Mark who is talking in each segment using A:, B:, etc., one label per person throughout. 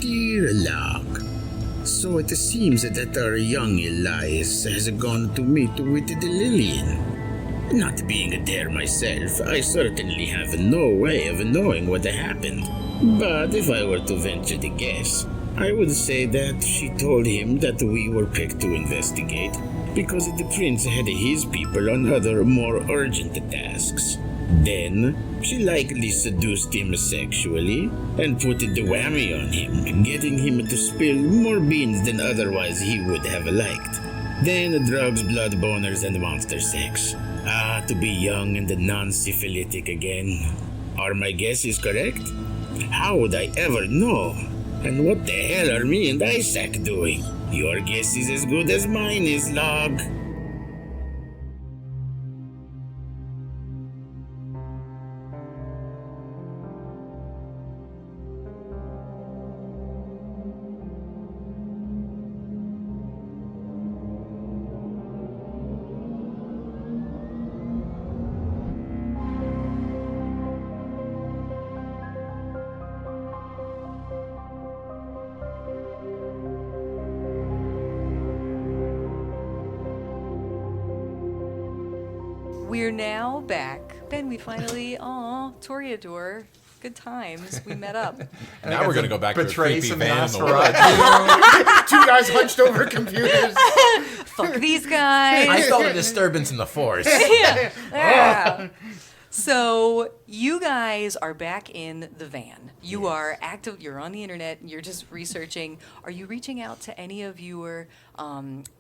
A: Dear Locke, so it seems that our young Elias has gone to meet with the Lillian. Not being there myself, I certainly have no way of knowing what happened. But if I were to venture to guess, I would say that she told him that we were picked to investigate because the prince had his people on other, more urgent tasks. Then, she likely seduced him sexually and put the whammy on him, getting him to spill more beans than otherwise he would have liked. Then drugs, blood boners, and monster sex. Ah, to be young and non-syphilitic again. Are my guesses correct? How would I ever know? And what the hell are me and Isaac doing? Your guess is as good as mine is, Log.
B: We're now back. Ben, we finally, Toreador, good times. We met up.
C: Now we're going to go back to a creepy van in the woods.
D: Two guys hunched over computers.
B: Fuck these guys.
C: I felt a disturbance in the force.
B: Yeah. So you guys are back in the van. You are active. You're on the internet. You're just researching. Are you reaching out to any of your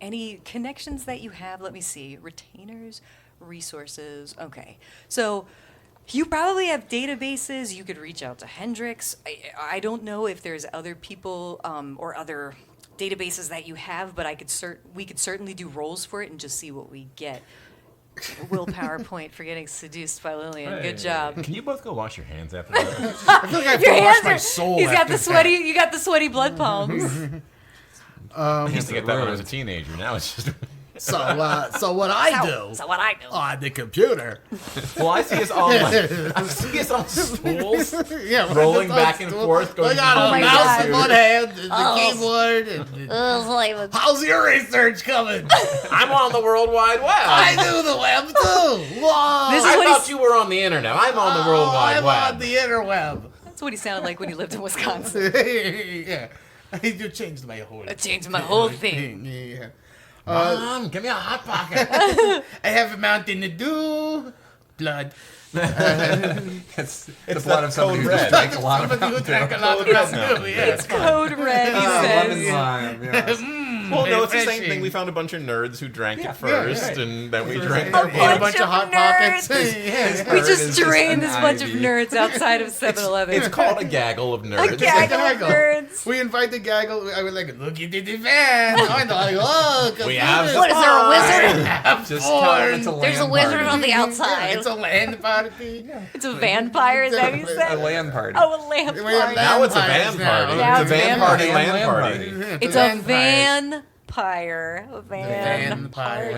B: any connections that you have? Let me see. Retainers, resources. Okay. So you probably have databases. You could reach out to Hendrix. I don't know if there's other people or other databases that you have, but we could certainly do rolls for it and just see what we get. Willpower point for getting seduced by Lillian. Good job.
C: Can you both go wash your hands after that?
D: I feel like I have to wash my soul.
B: He's got the sweaty. You got the sweaty blood palms.
C: I used to get that when I was a teenager. Now it's just...
D: So what I do?
B: So what I do
D: on the computer?
C: Well, I see us all. I see us on stools,
D: Yeah,
C: rolling back and forth. Going
D: I got a mouse in one hand, and the
B: Oh.
D: keyboard. And how's your research coming?
C: I'm on the World Wide Web.
D: I do the web too. Whoa!
B: This is
C: I
B: what
C: thought you were on the internet. I'm on the World Wide
D: I'm
C: Web.
D: on the interweb.
B: That's what he sounded like when he lived in Wisconsin.
D: Yeah, you changed my whole.
B: I changed my whole thing.
D: Yeah.
C: Mom, give me a hot pocket.
D: I have a Mountain Dew. Blood.
E: It's the blood of somebody who just drank a lot of
D: Somebody who drank a lot of
C: Red.
D: Mountain Dew. Yes.
B: Code red, he
E: lemon
B: says.
E: lime. Yes.
C: Well, no, it's the same
D: Refreshing.
C: thing. We found a bunch of nerds who drank it first,
D: right.
C: and then we drank
B: A
C: their
D: Ate a
B: bunch
D: bunch
B: of
D: of Hot
B: nerds.
D: Pockets. Yeah.
B: We
E: Nerd is
B: just
E: just
B: drained
E: an
B: this bunch of
E: Ivy.
B: nerds outside of 7-Eleven.
C: It's called a gaggle of nerds.
B: A gaggle of nerds.
D: We invite the gaggle. I was like, look into the van. I'm like, oh,
C: We have
F: What is there, a wizard?
E: Just tell them it's a land
F: There's a wizard
E: party.
F: on the
D: Yeah,
F: outside.
D: it's a land party.
B: It's a vampire, is that what you
E: A
B: said?
E: land party.
B: Oh, a lamp
D: We have
B: party.
C: Now it's a
D: vampires
C: van
D: now.
C: party.
B: Now
C: It's a
B: it's
C: van
B: van
C: party,
E: party.
C: land party.
B: It's a vampire. A van party.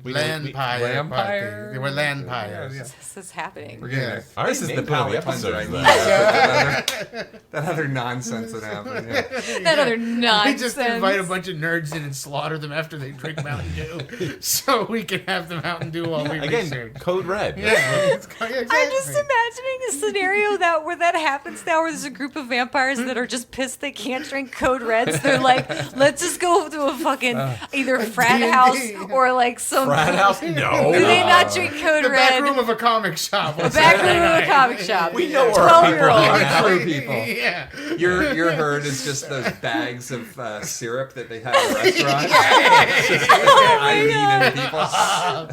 D: Lampire.
E: Lampire?
D: They were lampires.
E: Yeah.
B: This is happening.
E: We're getting there.
C: All right,
E: This is the
C: name all the
E: palate cleanser.
C: episodes,
E: That other nonsense that happened. Yeah.
B: That other
D: We
B: nonsense.
D: just invite a bunch of nerds in and slaughter them after they drink Mountain Dew, so we can have the Mountain Dew while we
C: Again,
D: research.
C: code red.
D: Yeah,
B: I'm just imagining a scenario where that happens now, where there's a group of vampires that are just pissed they can't drink Code Reds. They're like, let's just go to a fucking either frat
D: D&D.
B: house or like some.
C: Frat house? No.
B: Do they not drink Code
D: the
B: Red?
D: back room of a comic shop.
B: The back room of a comic shop.
C: We know where our people
B: 12-year-old.
C: hang out.
E: True people.
D: Yeah.
E: Your herd is just those bags of syrup that they have at restaurants. It's just Irene and people.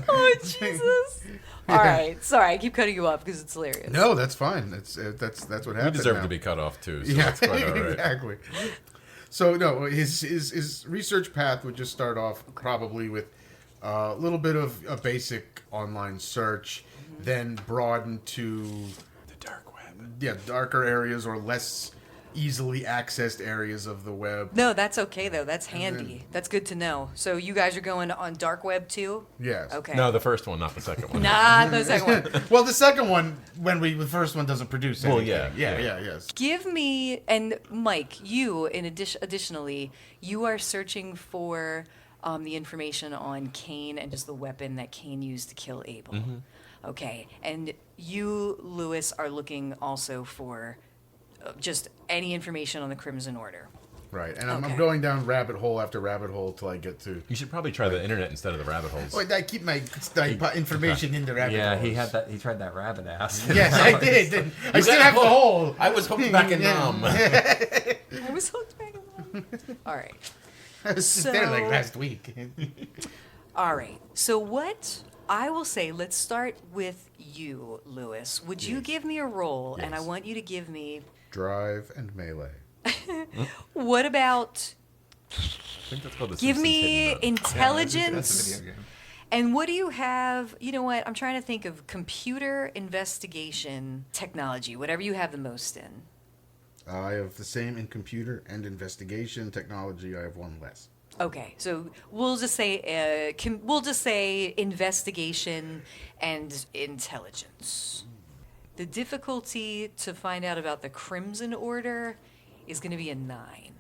B: Oh Jesus! All right, sorry, I keep cutting you off because it's hilarious.
D: No, that's fine. That's what
C: You
D: happened.
C: deserve
D: now.
C: to be cut off too, so
D: Yeah,
C: that's quite all right.
D: exactly. So no, his research path would just start off probably with a little bit of a basic online search, then broaden to
C: The dark web.
D: darker areas or less easily accessed areas of the web.
B: No, that's okay though. That's handy. That's good to know. So you guys are going on dark web too?
D: Yes.
B: Okay.
F: No, the first one, not the second one.
B: Not the second one.
D: Well, the second one, the first one doesn't produce anything.
F: Well, yeah.
D: Yes.
B: Give me, and Mike, you additionally, you are searching for the information on Cain and just the weapon that Cain used to kill Abel.
F: Mm-hmm.
B: Okay, and you, Lewis, are looking also for just any information on the Crimson Order.
D: Right, and I'm
B: Okay.
D: going down rabbit hole after rabbit hole till I get to.
F: You should probably try the internet instead of the rabbit holes.
D: Wait, I keep my information in the rabbit
E: Yeah,
D: holes.
E: he had that. He tried that rabbit ass.
D: Yes, I did. I still have the hole.
F: I was hooked back in numb.
B: I was hooked back in the All right.
D: I was just there like
B: So-
D: last week.
B: All right. So what I will say, let's start with you, Lewis. Would you give me a roll, and I
F: Yes.
B: want you to give me,
D: Drive and melee.
B: what about,
F: I think that's called the
B: give
F: Simpsons
B: me
F: hidden note.
E: That's a
B: intelligence,
E: video game.
B: and what do you have, you know what, I'm trying to think of computer investigation technology, whatever you have the most in.
D: I have the same in computer and investigation technology. I have one less.
B: Okay, so we'll just say investigation and intelligence. The difficulty to find out about the Crimson Order is going to be a 9,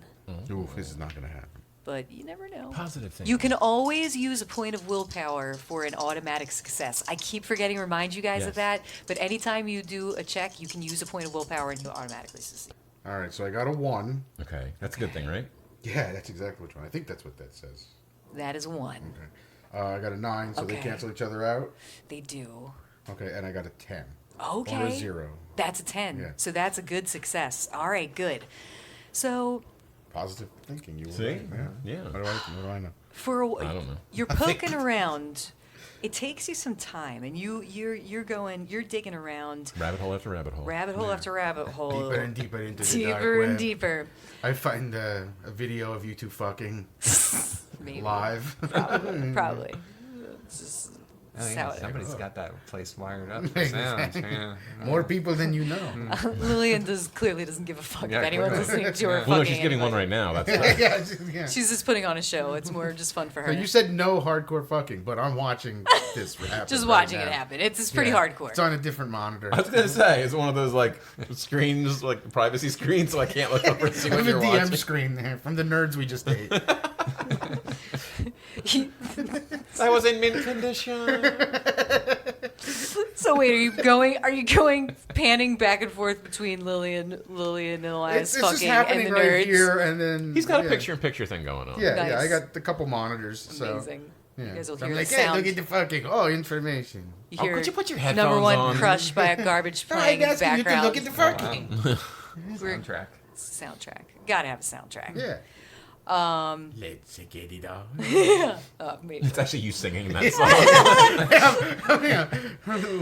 D: Oof, this is not going to happen.
B: but you never know.
F: Positive thing.
B: You can always use a point of willpower for an automatic success. I keep forgetting to remind you guys of
F: Yes.
B: that, but anytime you do a check, you can use a point of willpower and you automatically succeed.
D: All right, so I got a 1.
F: Okay, that's a good thing, right?
D: Yeah, that's exactly which one. I think that's what that says.
B: That is 1.
D: Okay. I got a 9, so they
B: Okay.
D: cancel each other out.
B: They do.
D: Okay, and I got a 10.
B: Okay.
D: Or a 0.
B: That's a 10.
D: Yeah.
B: So that's a good success. All right, good. So
D: Positive thinking. You were
F: See?
D: right.
F: Yeah.
D: What do I know?
B: for
F: I don't know.
B: you're poking around. It takes you some time, and you're digging around,
F: Rabbit hole after rabbit hole.
B: rabbit hole after rabbit hole,
D: Deeper and deeper into the dark
B: deeper
D: web.
B: and deeper.
D: I find a video of you two fucking
B: Maybe.
D: live.
B: Probably. It's just
E: Oh, yeah,
B: sour.
E: somebody's got that place wired up.
D: Exactly.
E: Sounds, yeah.
D: More people than you know.
B: Lillian clearly doesn't give a fuck
E: Yeah,
B: if anyone's
E: clearly.
B: listening to her.
F: Well, no,
B: fucking
F: she's getting one
B: anybody.
F: right now. That's
D: Yeah.
B: She's just putting on a show. It's more just fun for
D: So
B: her.
D: you said no hardcore fucking, but I'm watching this happen.
B: Just
D: right
B: watching
D: now.
B: it happen. It's pretty
D: Yeah.
B: hardcore.
D: It's on a different monitor.
F: I was gonna say, it's one of those like screens, like privacy screens, so I can't look over and see what
D: From the
F: you're
D: DM
F: watching.
D: screen there, from the nerds we just ate.
F: I was in mint condition.
B: So wait, are you going panning back and forth between Lillian and Elias
D: It's just
B: fucking
D: happening
B: and the
D: right
B: nerds?
D: here, and then
F: He's got a
D: yeah.
F: picture-in-picture thing going on.
D: Yeah,
B: Nice.
D: I got a couple monitors. So,
B: Amazing.
D: yeah.
B: You guys will
D: So
B: hear
D: I'm like,
B: the
D: hey,
B: sound.
D: look at the fucking information.
B: You
F: Oh,
B: hear
F: could you put your
B: number
F: headphones
B: one
F: on?
B: crushed by a garbage
D: All right,
B: playing in the
D: guys, you
B: background.
D: can look at the fucking.
B: We're-
E: Soundtrack.
B: soundtrack. Gotta have a soundtrack.
D: Yeah.
B: Um,
D: Let's get it on.
B: maybe.
F: It's actually you singing that song.
D: Yeah.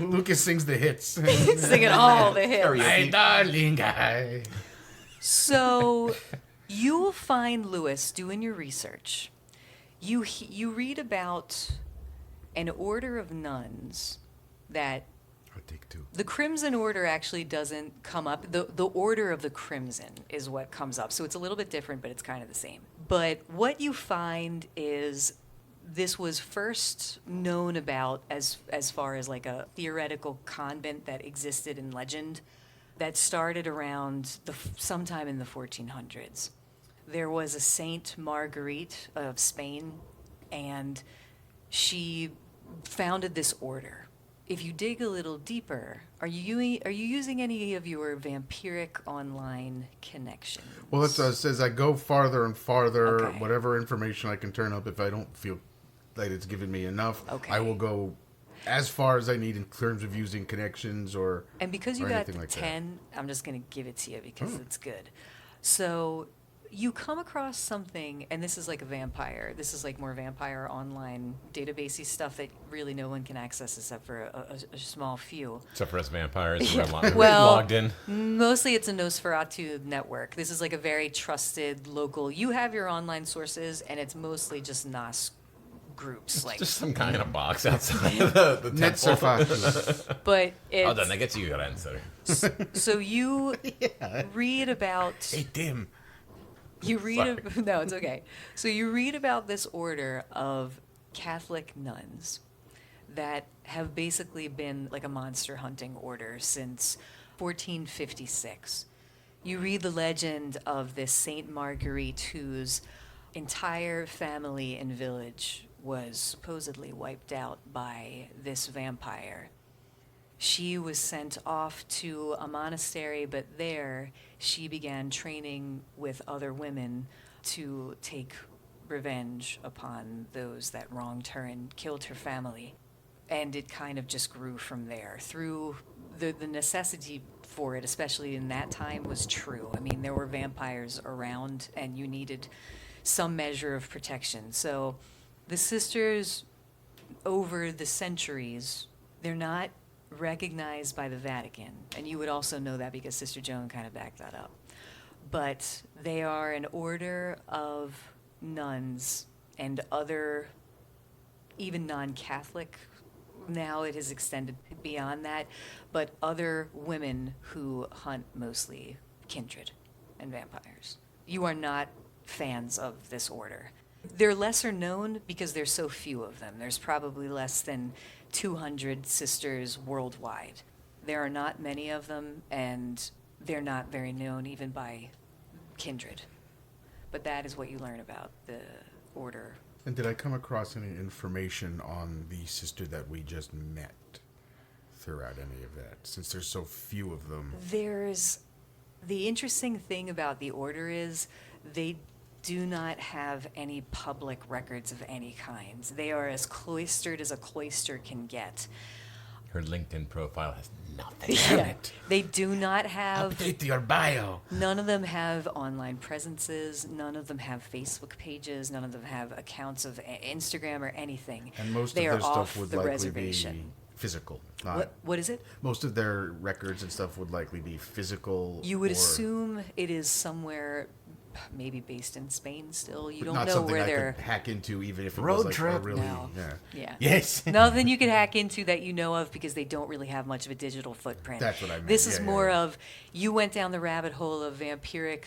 D: Lucas sings the hits.
B: Singing all the hits.
D: My darling guy.
B: So you will find Lewis doing your research. You read about an order of nuns that
D: I'll take 2.
B: the Crimson Order actually doesn't come up. The Order of the Crimson is what comes up. So it's a little bit different, but it's kind of the same. But what you find is this was first known about as far as like a theoretical convent that existed in legend that started around sometime in the 1400s. There was a Saint Marguerite of Spain, and she founded this order. If you dig a little deeper, are you using any of your vampiric online connections?
D: Well, it says I go farther and farther.
B: Okay.
D: Whatever information I can turn up, if I don't feel that it's given me enough,
B: Okay.
D: I will go as far as I need in terms of using connections or.
B: And because you
D: or
B: got
D: anything like that.
B: 10, I'm just going to give it to you because it's good. So you come across something, and this is like a vampire. This is like more vampire online databasey stuff that really no one can access except for a small few.
F: Except for us vampires who are
B: Well,
F: logged in.
B: Mostly it's a Nosferatu network. This is like a very trusted local. You have your online sources, and it's mosely just Nos groups, like.
F: Just some guy in a box outside the
D: Net
F: temple.
D: surface.
B: But it's,
F: Hold on, I get you your answer.
B: so you read about.
F: Hey, Tim.
B: You read no, it's okay. So you read about this order of Catholic nuns that have basically been like a monster hunting order since 1456. You read the legend of this Saint Marguerite whose entire family and village was supposedly wiped out by this vampire. She was sent off to a monastery, but there she began training with other women to take revenge upon those that wronged her and killed her family. And it kind of just grew from there. Through the necessity for it, especially in that time, was true. I mean, there were vampires around, and you needed some measure of protection. So the sisters, over the centuries, they're not recognized by the Vatican, and you would also know that because Sister Joan kind of backed that up. But they are an order of nuns and other, even non-Catholic, now it has extended beyond that, but other women who hunt mostly kindred and vampires. You are not fans of this order. They're lesser known because there's so few of them. There's probably less than 200 sisters worldwide. There are not many of them, and they're not very known even by kindred. But that is what you learn about the order.
D: And did I come across any information on the sister that we just met throughout any of that, since there's so few of them?
B: There's the interesting thing about the order is they do not have any public records of any kind. They are as cloistered as a cloister can get.
F: Her LinkedIn profile has nothing.
B: Yeah. They do not have,
A: Update your bio.
B: none of them have online presences, none of them have Facebook pages, none of them have accounts of Instagram or anything.
D: And most
B: They
D: of
B: are
D: their
B: off
D: stuff would
B: the
D: likely
B: reservation.
D: be physical.
B: What is it?
D: Most of their records and stuff would likely be physical.
B: You would
D: or
B: assume it is somewhere maybe based in Spain still. You don't
D: not
B: know
D: something
B: where
D: I
B: they're...
D: could hack into, even if it
C: Road
D: was like
C: trip?
D: a really
B: No.
D: yeah.
B: Yeah.
D: Yes.
B: Nothing you could hack into that you know of because they don't really have much of a digital footprint.
D: That's what I meant.
B: This is
D: Yeah,
B: more
D: yeah.
B: of you went down the rabbit hole of vampiric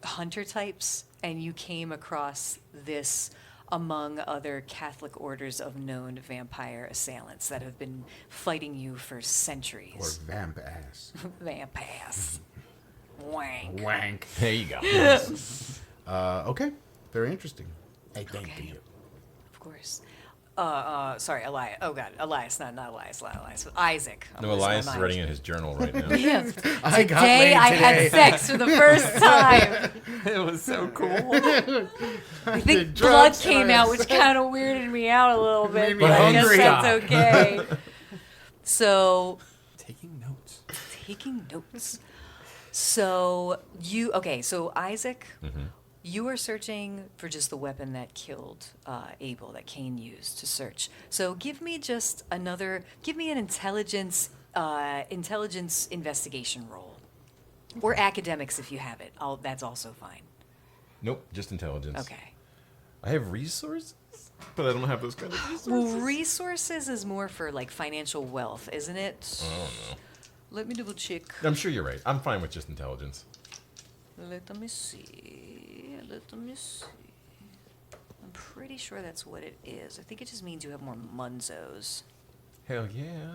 B: hunter types and you came across this among other Catholic orders of known vampire assailants that have been fighting you for
D: Or
B: centuries.
D: vamp ass.
B: Vampass. Wank.
D: Wank.
F: There you go.
D: Okay. Very interesting. I thank
B: Okay.
D: you.
B: Of course. Sorry, Elias. Oh God, Elias, not Elias, not Elias. Isaac. I'm
F: No,
B: losing my
F: Elias is
B: mind.
F: writing in his journal right now.
B: Yeah.
D: I got
B: Today
D: laid
B: I had
D: today.
B: sex for the first time.
E: It was so cool.
B: I think
D: did
B: blood
D: drugs
B: came
D: and I
B: out, which kind of weirded me out a little bit,
D: Made me
B: but I guess
D: hungry.
B: that's okay. So,
C: Taking notes.
B: taking notes. So so Isaac, you are searching for just the weapon that killed Abel, that Cain used to search. So give me an intelligence investigation roll. Or academics if you have it. That's also fine.
F: Nope, just intelligence.
B: Okay.
F: I have resources, but I don't have those kind of resources.
B: Well, resources is more for like financial wealth, isn't it?
F: I don't know.
B: Let me double check.
F: I'm sure you're right. I'm fine with just intelligence.
B: Let me see. I'm pretty sure that's what it is. I think it just means you have more munzos.
F: Hell yeah.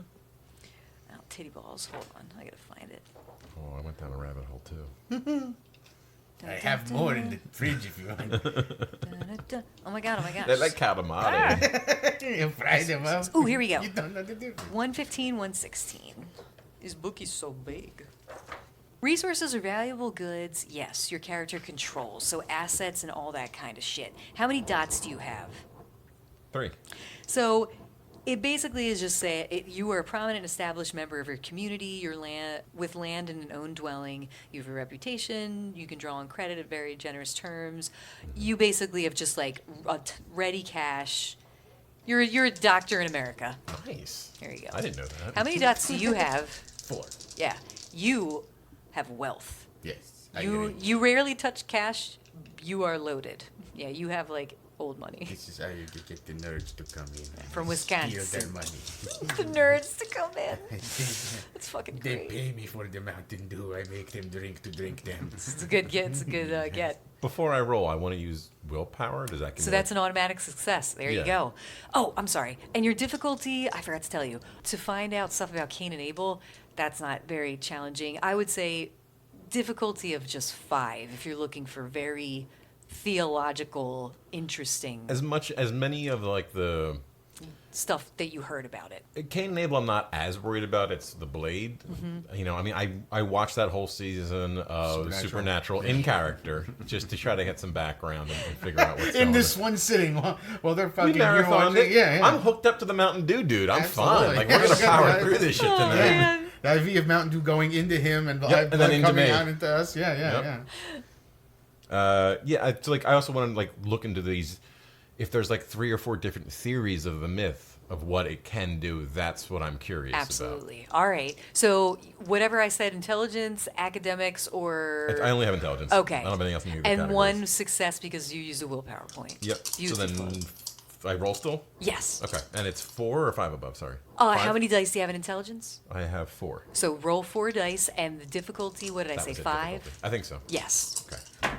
B: Oh, titty balls. Hold on. I gotta find it.
F: Oh, I went down a rabbit hole too.
A: I have more in the fridge if you want.
B: Dun-dun-dun. Oh my god,
F: They like calamari.
A: You fried them up.
B: Oh, here we go.
A: You don't know the difference.
B: 115, 116. This book is so big. Resources are valuable goods, yes, your character controls, so assets and all that kind of shit. How many dots do you have?
F: 3.
B: So it basically is just you are a prominent established member of your community, your land with land in an own dwelling, you have a reputation, you can draw on credit at very generous terms. You basically have just like ready cash. You're a doctor in America.
F: Nice.
B: Here you go.
F: I didn't know that.
B: How many dots do you have?
A: 4.
B: Yeah. You have wealth.
A: Yes. I agree.
B: You rarely touch cash. You are loaded. Yeah, you have like old money.
D: This is how you get the nerds to come in.
B: From
D: Steal
B: Wisconsin.
D: their money.
B: The nerds to come in. It's fucking
D: They
B: great.
D: pay me for the Mountain Dew. I make them drink to drink them.
B: It's a good get. It's a good get.
F: Before I roll, I want to use willpower. Does that give
B: So
F: me
B: that's an automatic success. There you
F: Yeah.
B: go. Oh, I'm sorry. And your difficulty, I forgot to tell you, to find out stuff about Cain and Abel, that's not very challenging. I would say difficulty of just 5 if you're looking for very theological, interesting
F: as many of like the
B: stuff that you heard about it.
F: Cain and Abel I'm not as worried about. It's the Blade. You know, I mean, I watched that whole season of Supernatural in character just to try to get some background and figure out what's going
D: In this
F: on.
D: one sitting, while they're
F: We
D: fucking
F: marathoned it.
D: Yeah.
F: I'm hooked up to the Mountain Dew, dude. I'm
D: Absolutely.
F: fine. Like, we're gonna power through this shit
B: Oh,
F: tonight.
B: man.
D: The IV of Mountain Dew going into him and,
F: Yep, and then into
D: coming
F: me.
D: out into us. Yeah.
F: Yeah, it's like I also want to like look into these. If there's like 3 or 4 different theories of the myth of what it can do, that's what I'm curious
B: Absolutely. All right. So whatever I said, intelligence, academics, or...
F: about. I only have intelligence.
B: Okay.
F: I don't have anything else in the
B: And
F: categories.
B: one success because you used a willpower point.
F: Yep.
B: Beautiful.
F: So then I roll still.
B: Yes.
F: Okay, and it's 4 or 5 above. Sorry.
B: How
F: Five?
B: many dice do you have in intelligence?
F: I have 4.
B: So roll 4 dice, and the difficulty, what did I
F: That
B: say,
F: was it,
B: 5?
F: difficulty. I think so.
B: Yes.
F: Okay.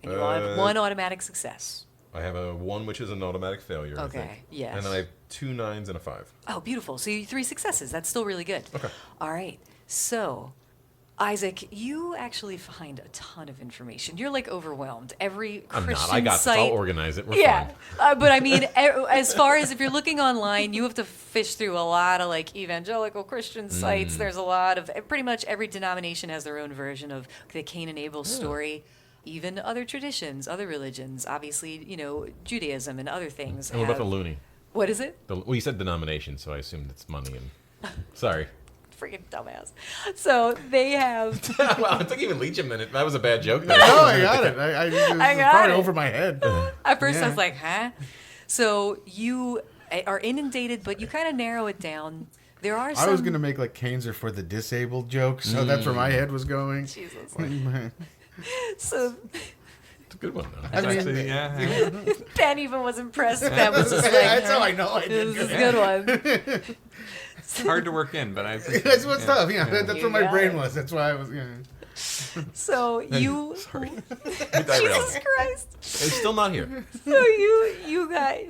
B: And you have 1 automatic success.
F: I have a 1, which is an automatic failure. I
B: Okay,
F: think.
B: yes.
F: And then I have 2 9s and a 5.
B: Oh, beautiful. So you 3 successes. That's still really good.
F: Okay.
B: All right. So, Isaac, you actually find a ton of information. You're like overwhelmed. Every
F: I'm
B: Christian
F: not. I got this.
B: site.
F: I'll organize it. We're
B: Yeah,
F: fine.
B: but I mean, as far as if you're looking online, you have to fish through a lot of like evangelical Christian sites. There's a lot of pretty much every denomination has their own version of the Cain and Abel story. Even other traditions, other religions, obviously, you know, Judaism and other things.
F: And what about the
B: have-
F: loony?
B: What is it?
F: Well, you said denomination, so I assumed it's money and. Sorry.
B: Freaking dumbass. So they have.
F: Wow, it took even Leach a minute. That was a bad joke.
D: No, I got it. it was
B: I got
D: probably
B: it.
D: over my head.
B: At first, I
D: Yeah.
B: was like, huh? So you are inundated, but you kind of narrow it down. There are some.
D: I was gonna make like canes are for the disabled joke, so that's where my head was going.
B: Jesus. So
F: It's a good one, though.
D: I mean,
E: Actually, yeah.
B: Ben even was impressed. Ben was just like,
D: that's how I know I
B: this
D: did.
B: is a good one.
E: It's hard to work in, but I appreciate
D: That's
E: it.
D: what's
E: Yeah.
D: tough. Yeah, that's
B: You
D: where my
B: got
D: brain
B: it.
D: was. That's why I was. Yeah.
B: So you.
F: Sorry.
B: Jesus Christ.
F: It's still not here.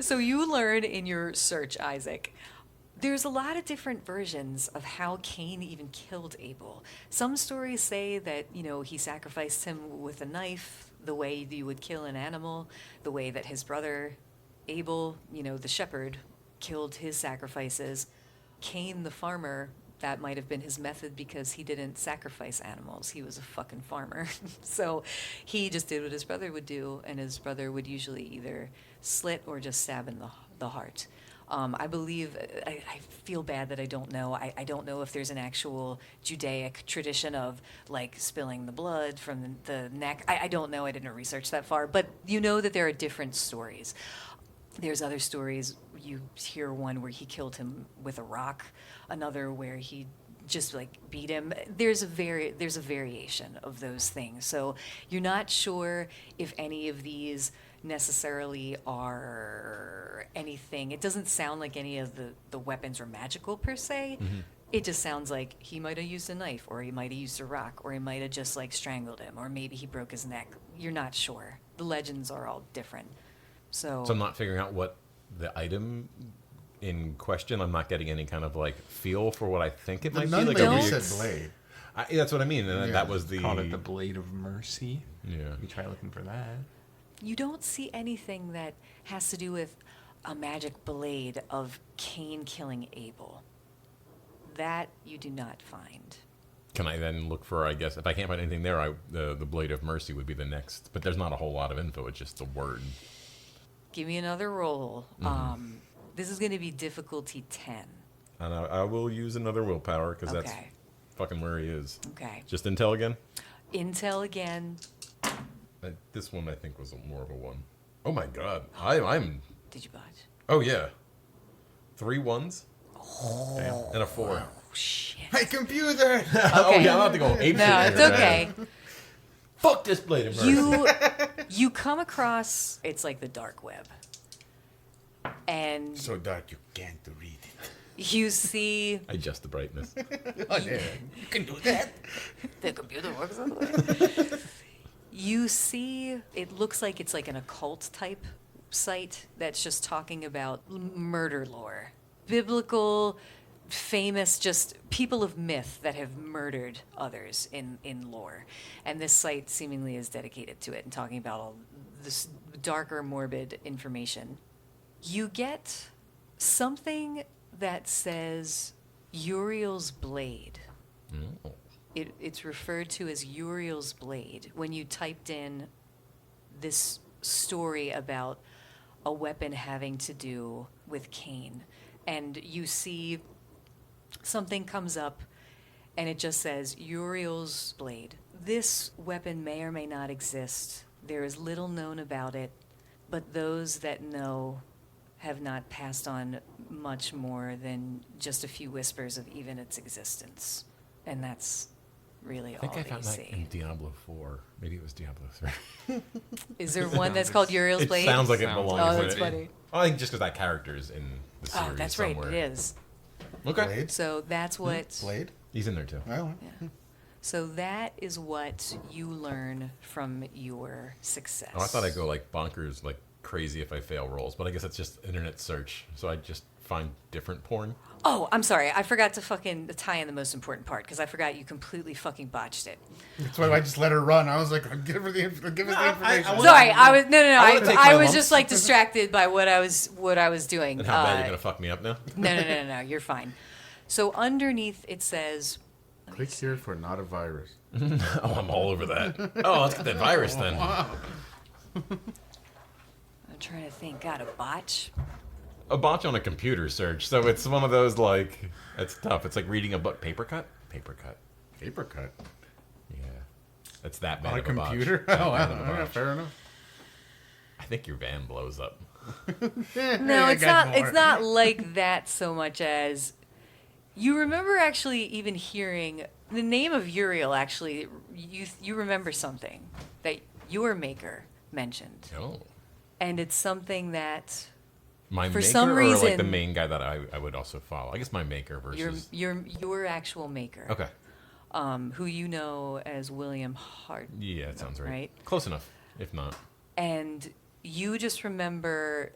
B: So you learn in your search, Isaac. There's a lot of different versions of how Cain even killed Abel. Some stories say that, you know, he sacrificed him with a knife, the way you would kill an animal, the way that his brother Abel, you know, the shepherd, killed his sacrifices. Cain, the farmer, that might have been his method because he didn't sacrifice animals. He was a fucking farmer. So he just did what his brother would do, and his brother would usually either slit or just stab in the heart. I believe, I feel bad that I don't know. I don't know if there's an actual Judaic tradition of like spilling the blood from the neck. I don't know. I didn't research that far. But you know that there are different stories. There's other stories. You hear one where he killed him with a rock, another where he just like beat him. There's a variation of those things. So you're not sure if any of these necessarily are anything. It doesn't sound like any of the weapons are magical per se. It just sounds like he might have used a knife, or he might have used a rock, or he might have just like strangled him, or maybe he broke his neck. You're not sure. The legends are all different. So
F: I'm not figuring out what the item in question. I'm not getting any kind of like feel for what I think it might be.
D: None
F: Like
D: of
F: a
D: them
F: weird-
D: said blade.
F: that's what I mean. And
D: Yeah.
F: that was the.
E: Called it the Blade of Mercy.
F: Yeah.
E: We try looking for that.
B: you don't see anything that has to do with a magic blade of Cain killing Abel. That you do not find.
F: Can I then look for? I guess if I can't find anything there, the Blade of Mercy would be the next. But there's not a whole lot of info. It's just the word.
B: Give me another roll. This is going to be difficulty 10.
F: And I will use another willpower because that's
B: Okay.
F: fucking where he is.
B: Okay.
F: Just intel again.
B: Intel again.
F: This one I think was more of a 1. Oh my god. I'm.
B: Did you botch?
F: Oh yeah. 3 1s
E: Damn.
F: and a 4.
B: Oh, shit.
D: My computer.
F: Oh yeah, I'm about to go ape
B: No,
F: shit
B: it's
F: here, man.
B: okay.
C: Fuck this Blade of Mercy.
B: You come across, it's like the dark web. And
D: So dark you can't read it.
B: you see
F: Adjust the brightness.
D: Oh, yeah. You can do that.
B: the computer works on the way. You see, it looks like it's like an occult type site that's just talking about murder lore. Biblical, famous, just people of myth that have murdered others in lore. And this site seemingly is dedicated to it and talking about all this darker, morbid information. You get something that says Uriel's Blade.
F: Oh.
B: It's referred to as Uriel's Blade when you typed in this story about a weapon having to do with Cain. And you see something comes up and it just says Uriel's Blade. This weapon may or may not exist. There is little known about it, but those that know have not passed on much more than just a few whispers of even its existence. And that's really
F: I think
B: all
F: I
B: they
F: found that
B: see.
F: in Diablo 4. Maybe it was Diablo 3.
B: Is there one that's called Uriel's
F: It
B: Blade?
F: sounds like it
E: Sounds
F: belongs
B: Oh,
F: in
B: that's
F: it.
B: funny.
F: I think just because that character's in the series
B: Oh, that's
F: somewhere.
B: right, it is.
F: Okay.
D: Blade?
B: So that's what.
D: Blade?
F: He's in there too.
D: Well,
B: Yeah. So that is what you learn from your success.
F: Oh, I thought I'd go like bonkers, like crazy if I fail rolls, but I guess that's just internet search. So I just find different porn.
B: Oh, I'm sorry. I forgot to fucking tie in the most important part because I forgot you completely fucking botched it.
D: that's why I just let her run. I was like, give us the information.
B: Sorry, I was no.
F: I wanna take
B: I
F: my
B: was
F: lumps.
B: just like distracted by what I was doing.
F: And how bad you're gonna fuck me up now?
B: No. You're fine. So underneath it says.
D: Click here for not a virus.
F: Oh, I'm all over that. Oh, let's get that virus then.
B: I'm trying to think. God, a botch.
F: A botch on a computer search. So it's one of those like it's tough. It's like reading a book. Paper cut.
D: Paper cut.
F: Yeah, it's that bad
D: On a
F: of a botch.
D: computer?
F: That
D: Oh,
F: bad
D: wow.
F: of a
D: Yeah,
F: botch.
D: fair enough.
F: I think your van blows up.
B: No, it's not. It's not like that so much as you remember actually even hearing the name of Uriel. Actually, you remember something that your maker mentioned,
F: Oh,
B: and it's something that
F: my
B: For
F: maker
B: some
F: or like the
B: reason-
F: main guy that I would also follow. I guess my maker versus.
B: your actual maker,
F: Okay.
B: who you know as William Hart,
F: Yeah, that sounds right.
B: Right.
F: Close enough, if not.
B: and you just remember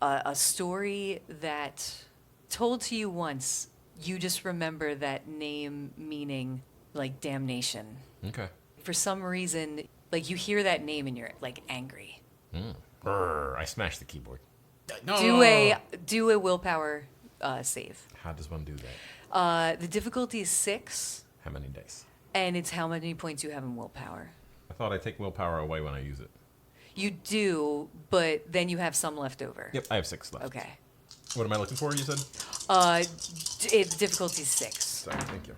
B: a story that told to you once. You just remember that name meaning like damnation.
F: Okay.
B: For some reason, like you hear that name and you're like angry.
F: Brr, I smashed the keyboard.
D: No.
B: Do a willpower save.
F: How does one do that?
B: The difficulty is 6,
F: How many dice?
B: and it's how many points you have in willpower.
F: I thought I take willpower away when I use it.
B: You do, but then you have some left over.
F: Yep, I have 6 left.
B: Okay.
F: What am I looking for? You said.
B: Difficulty is 6.
F: Sorry, thank you.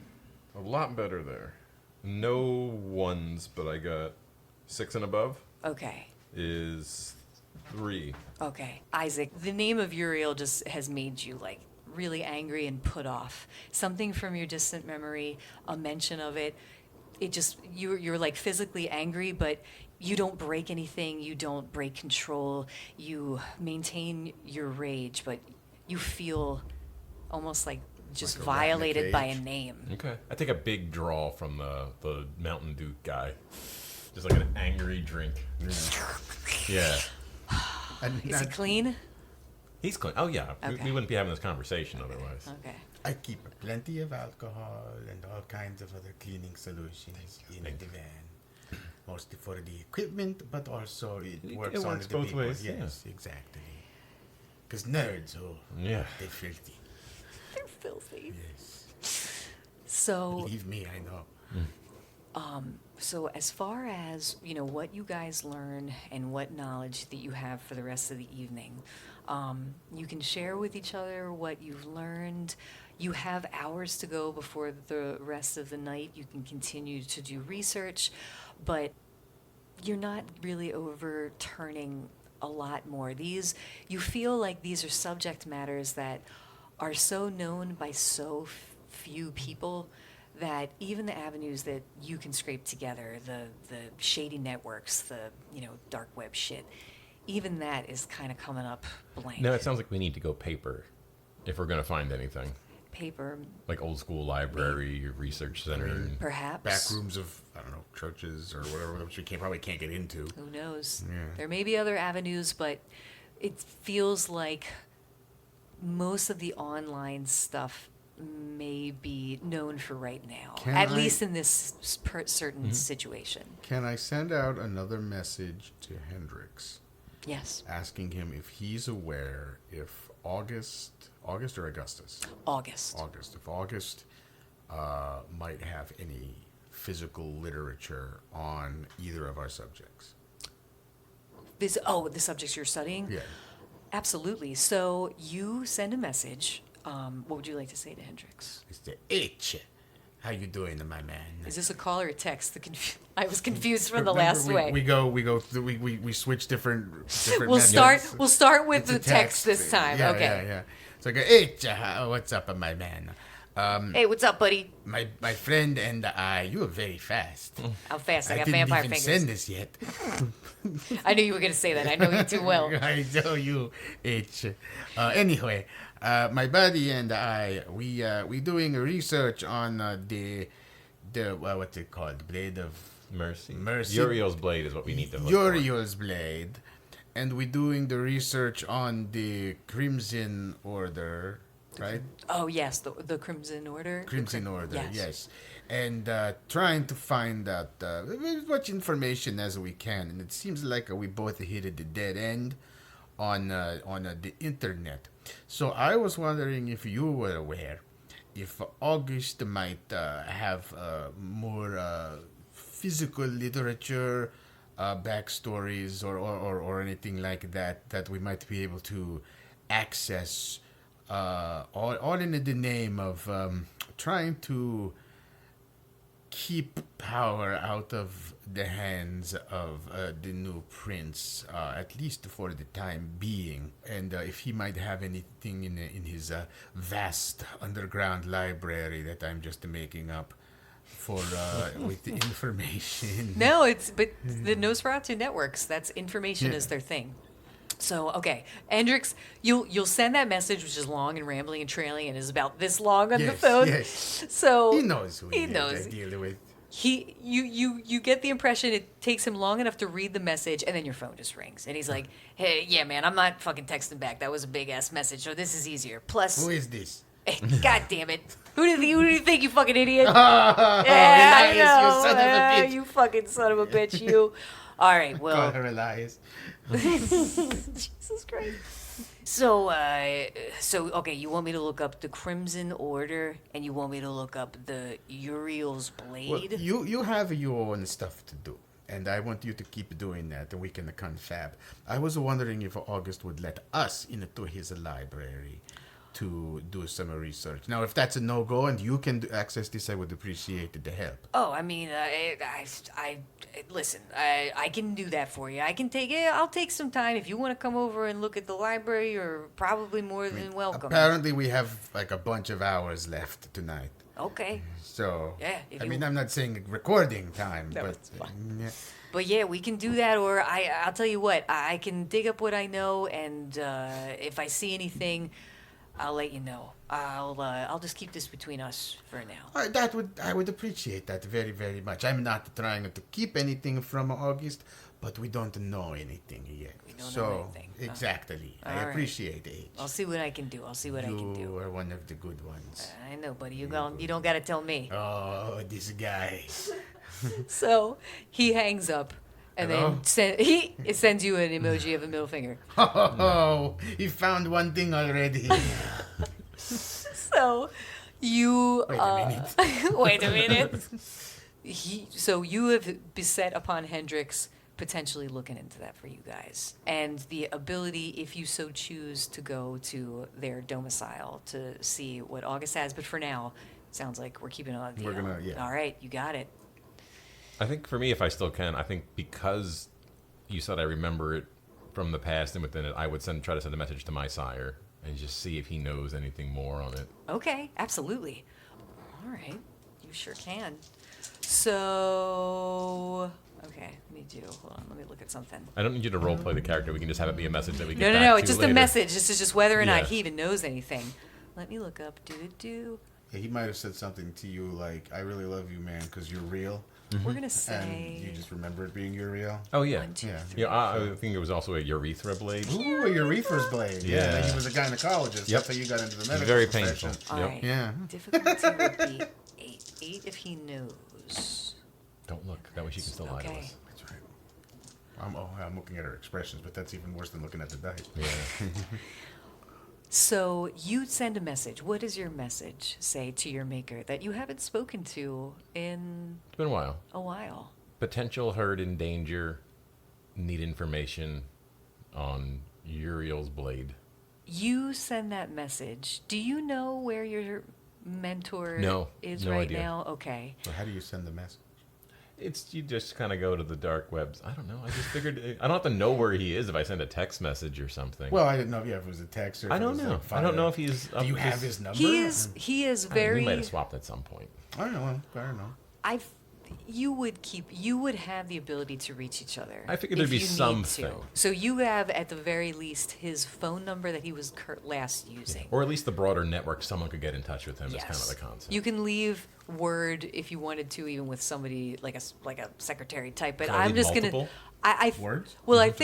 F: A lot better there. No ones, but I got 6 and above
B: Okay.
F: is 3.
B: Okay. Isaac, the name of Uriel just has made you like really angry and put off. Something from your distant memory, a mention of it. It just you're like physically angry, but you don't break anything. You don't break control. You maintain your rage, but you feel almost like just
D: Like a rat in a
B: violated by a
D: cage.
B: name.
F: Okay. I take a big draw from the Mountain Dew guy. Just like an angry drink. Yeah.
B: Is it clean?
F: He's clean. Oh, yeah.
B: Okay.
F: We wouldn't be having this conversation otherwise.
B: Okay.
D: I keep plenty of alcohol and all kinds of other cleaning solutions in the van. Mostly for the equipment, but also it works on
F: works
D: the
F: both
D: people.
F: ways, yeah.
D: Yes, exactly. Because nerds,
F: Yeah.
D: they're filthy.
B: They're filthy.
D: Yes.
B: So
D: Believe me, I know.
B: So as far as, what you guys learn and what knowledge that you have for the rest of the evening, you can share with each other what you've learned. You have hours to go before the rest of the night. You can continue to do research, but you're not really overturning a lot more. You feel like these are subject matters that are so known by so few people that even the avenues that you can scrape together, the shady networks, the dark web shit, even that is kind of coming up blank.
F: No, it sounds like we need to go paper if we're going to find anything.
B: Paper,
F: Like old school library, research center.
B: perhaps.
D: Back rooms of, I don't know, churches or whatever, which we probably can't get into.
B: Who knows?
D: Yeah.
B: There may be other avenues, but it feels like most of the online stuff may be known for right now,
D: Can
B: at
D: I-
B: least in this certain situation.
D: Can I send out another message to Hendrix
B: Yes,
D: asking him if he's aware if August or Augustus?
B: August.
D: If August might have any physical literature on either of our subjects.
B: The subjects you're studying?
D: Yeah.
B: Absolutely. So you send a message. What would you like to say to Hendrix?
D: It's the H. How you doing, my man?
B: Is this a call or a text? I was confused from the
D: Remember,
B: last
D: we,
B: way.
D: we switch different
B: We'll
D: methods.
B: start with
D: It's a
B: the text this time.
D: Yeah,
B: okay.
D: Yeah. It's like, hey, what's up, my man?
B: Hey, what's up, buddy?
D: My friend and I, you are very fast.
B: I'm fast. I got
D: didn't
B: vampire
D: even
B: fingers.
D: send this yet.
B: I knew you were going to say that. I know you too well.
D: I know you, H. Anyway, my buddy and I, we doing research on the what's it called? Blade of
F: Mercy.
D: Mercy.
F: Uriel's blade is what we need to look for.
D: Uriel's blade, and we're doing the research on the Crimson Order, right?
B: Oh, yes, the Crimson Order.
D: Crimson Order,
B: Yes.
D: yes. And trying to find out as much information as we can. And it seems like we both hit at the dead end on the internet. So I was wondering if you were aware if August might have more physical literature, backstories, or anything like that we might be able to access, all in the name of trying to keep power out of the hands of the new prince, at least for the time being. And if he might have anything in his vast underground library that I'm just making up for with the information.
B: No, but the Nosferatu networks, that's information is their thing. So, okay, Hendrix, you'll send that message, which is long and rambling and trailing and is about this long on the phone.
D: Yes.
B: So
D: He knows who
B: he
D: he
B: knows.
D: is dealing with.
B: You get the impression it takes him long enough to read the message, and then your phone just rings, and he's like, "Hey, yeah, man, I'm not fucking texting back. That was a big ass message, so this is easier. Plus,
D: Who is this?
B: God damn it, who do you think, you fucking idiot?
D: Elias,
B: I
D: you
B: know,
D: son of a bitch.
B: you fucking son of a bitch, you. All right,
D: Call
B: well,
D: her Elias.
B: Jesus Christ. So okay, you want me to look up the Crimson Order, and you want me to look up the Uriel's Blade?
D: Well, you have your own stuff to do, and I want you to keep doing that, and we can confab. I was wondering if August would let us into his library to do some research. Now, if that's a no-go and you can access this, I would appreciate the help.
B: Oh, I mean, listen, I can do that for you. I can take it. I'll take some time. If you want to come over and look at the library, you're probably more than welcome.
D: Apparently, we have like a bunch of hours left tonight.
B: Okay.
D: So,
B: Yeah, if
D: I
B: you-
D: mean, I'm not saying recording time,
B: No,
D: but
B: it's fine.
D: yeah.
B: But yeah, we can do that, or I'll tell you what, I can dig up what I know, and if I see anything, I'll let you know. I'll just keep this between us for now.
D: I would appreciate that very, very much. I'm not trying to keep anything from August, but we don't know anything yet.
B: We don't
D: so,
B: know anything.
D: Exactly.
B: All
D: I
B: right.
D: appreciate it.
B: I'll see what I can do.
D: You are one of the good ones.
B: I know, buddy. You don't got to tell me.
D: Oh, this guy.
B: So he hangs up, and
D: Hello?
B: then he sends you an emoji of a middle finger.
D: Oh, he found one thing already.
B: So you
D: Wait a minute.
B: wait a minute. So you have beset upon Hendrix potentially looking into that for you guys, and the ability, if you so choose, to go to their domicile to see what August has. But for now, it sounds like we're keeping it on the
D: We're
B: DL.
D: gonna- yeah.
B: All right, you got it.
F: I think for me, if I still can, I think because you said I remember it from the past and within it, I would try to send a message to my sire and just see if he knows anything more on it.
B: Okay, absolutely. All right. You You sure can. So, okay, hold on, let me look at something.
F: I don't need you to role play the character. We can just have it be a message that we get
B: No,
F: back to
B: it's just
F: later.
B: a message. This is just whether or not
F: Yeah.
B: he even knows anything. Let me look up.
D: Yeah, he might have said something to you like, I really love you, man, because you're real.
B: We're gonna say.
D: And you just remember it being your real.
F: Oh, yeah.
B: 1, 2,
D: Yeah.
B: 3.
F: Yeah, I think it was also a urethra blade.
D: Ooh, a urethra's blade.
F: Yeah.
D: He was a gynecologist.
F: Yep.
D: That's how you got into the medical
F: Very
D: profession.
F: painful.
B: All
F: Yep.
B: right.
D: Yeah.
B: Difficulty would be 8. 8 if he knows.
F: Don't look. That way she can still lie to
B: Okay.
F: us.
D: That's right. I'm looking at her expressions, but that's even worse than looking at the dice.
F: Yeah.
B: So you send a message. What does your message say to your maker that you haven't spoken to in
F: It's been a while.
B: a while?
F: Potential herd in danger. Need information on Uriel's blade.
B: You send that message. Do you know where your mentor
F: No,
B: is
F: no
B: right
F: idea.
B: now? Okay.
D: So how do you send the message?
F: It's you just kind of go to the dark webs. I don't know. I just figured I don't have to know where he is if I send a text message or something.
D: Well, I didn't know if it was a text or if
F: I
D: it
F: don't
D: was
F: know.
D: like
F: I don't know if he's.
D: Do you have his number?
B: He is very.
F: We might have swapped at some point.
D: I don't know. I don't know.
B: You would have the ability to reach each other.
F: I figured
B: if
F: there'd be
B: you need
F: something.
B: to. So you have at the very least his phone number that he was last using.
F: Or at least the broader network, someone could get in touch with him.
B: Yes.
F: Is kind of the concept.
B: You can leave word if you wanted to, even with somebody like a secretary type. But
F: Can I
B: I'm
F: leave
B: just
F: multiple?
B: gonna.
D: Words?
B: Well, I
D: Just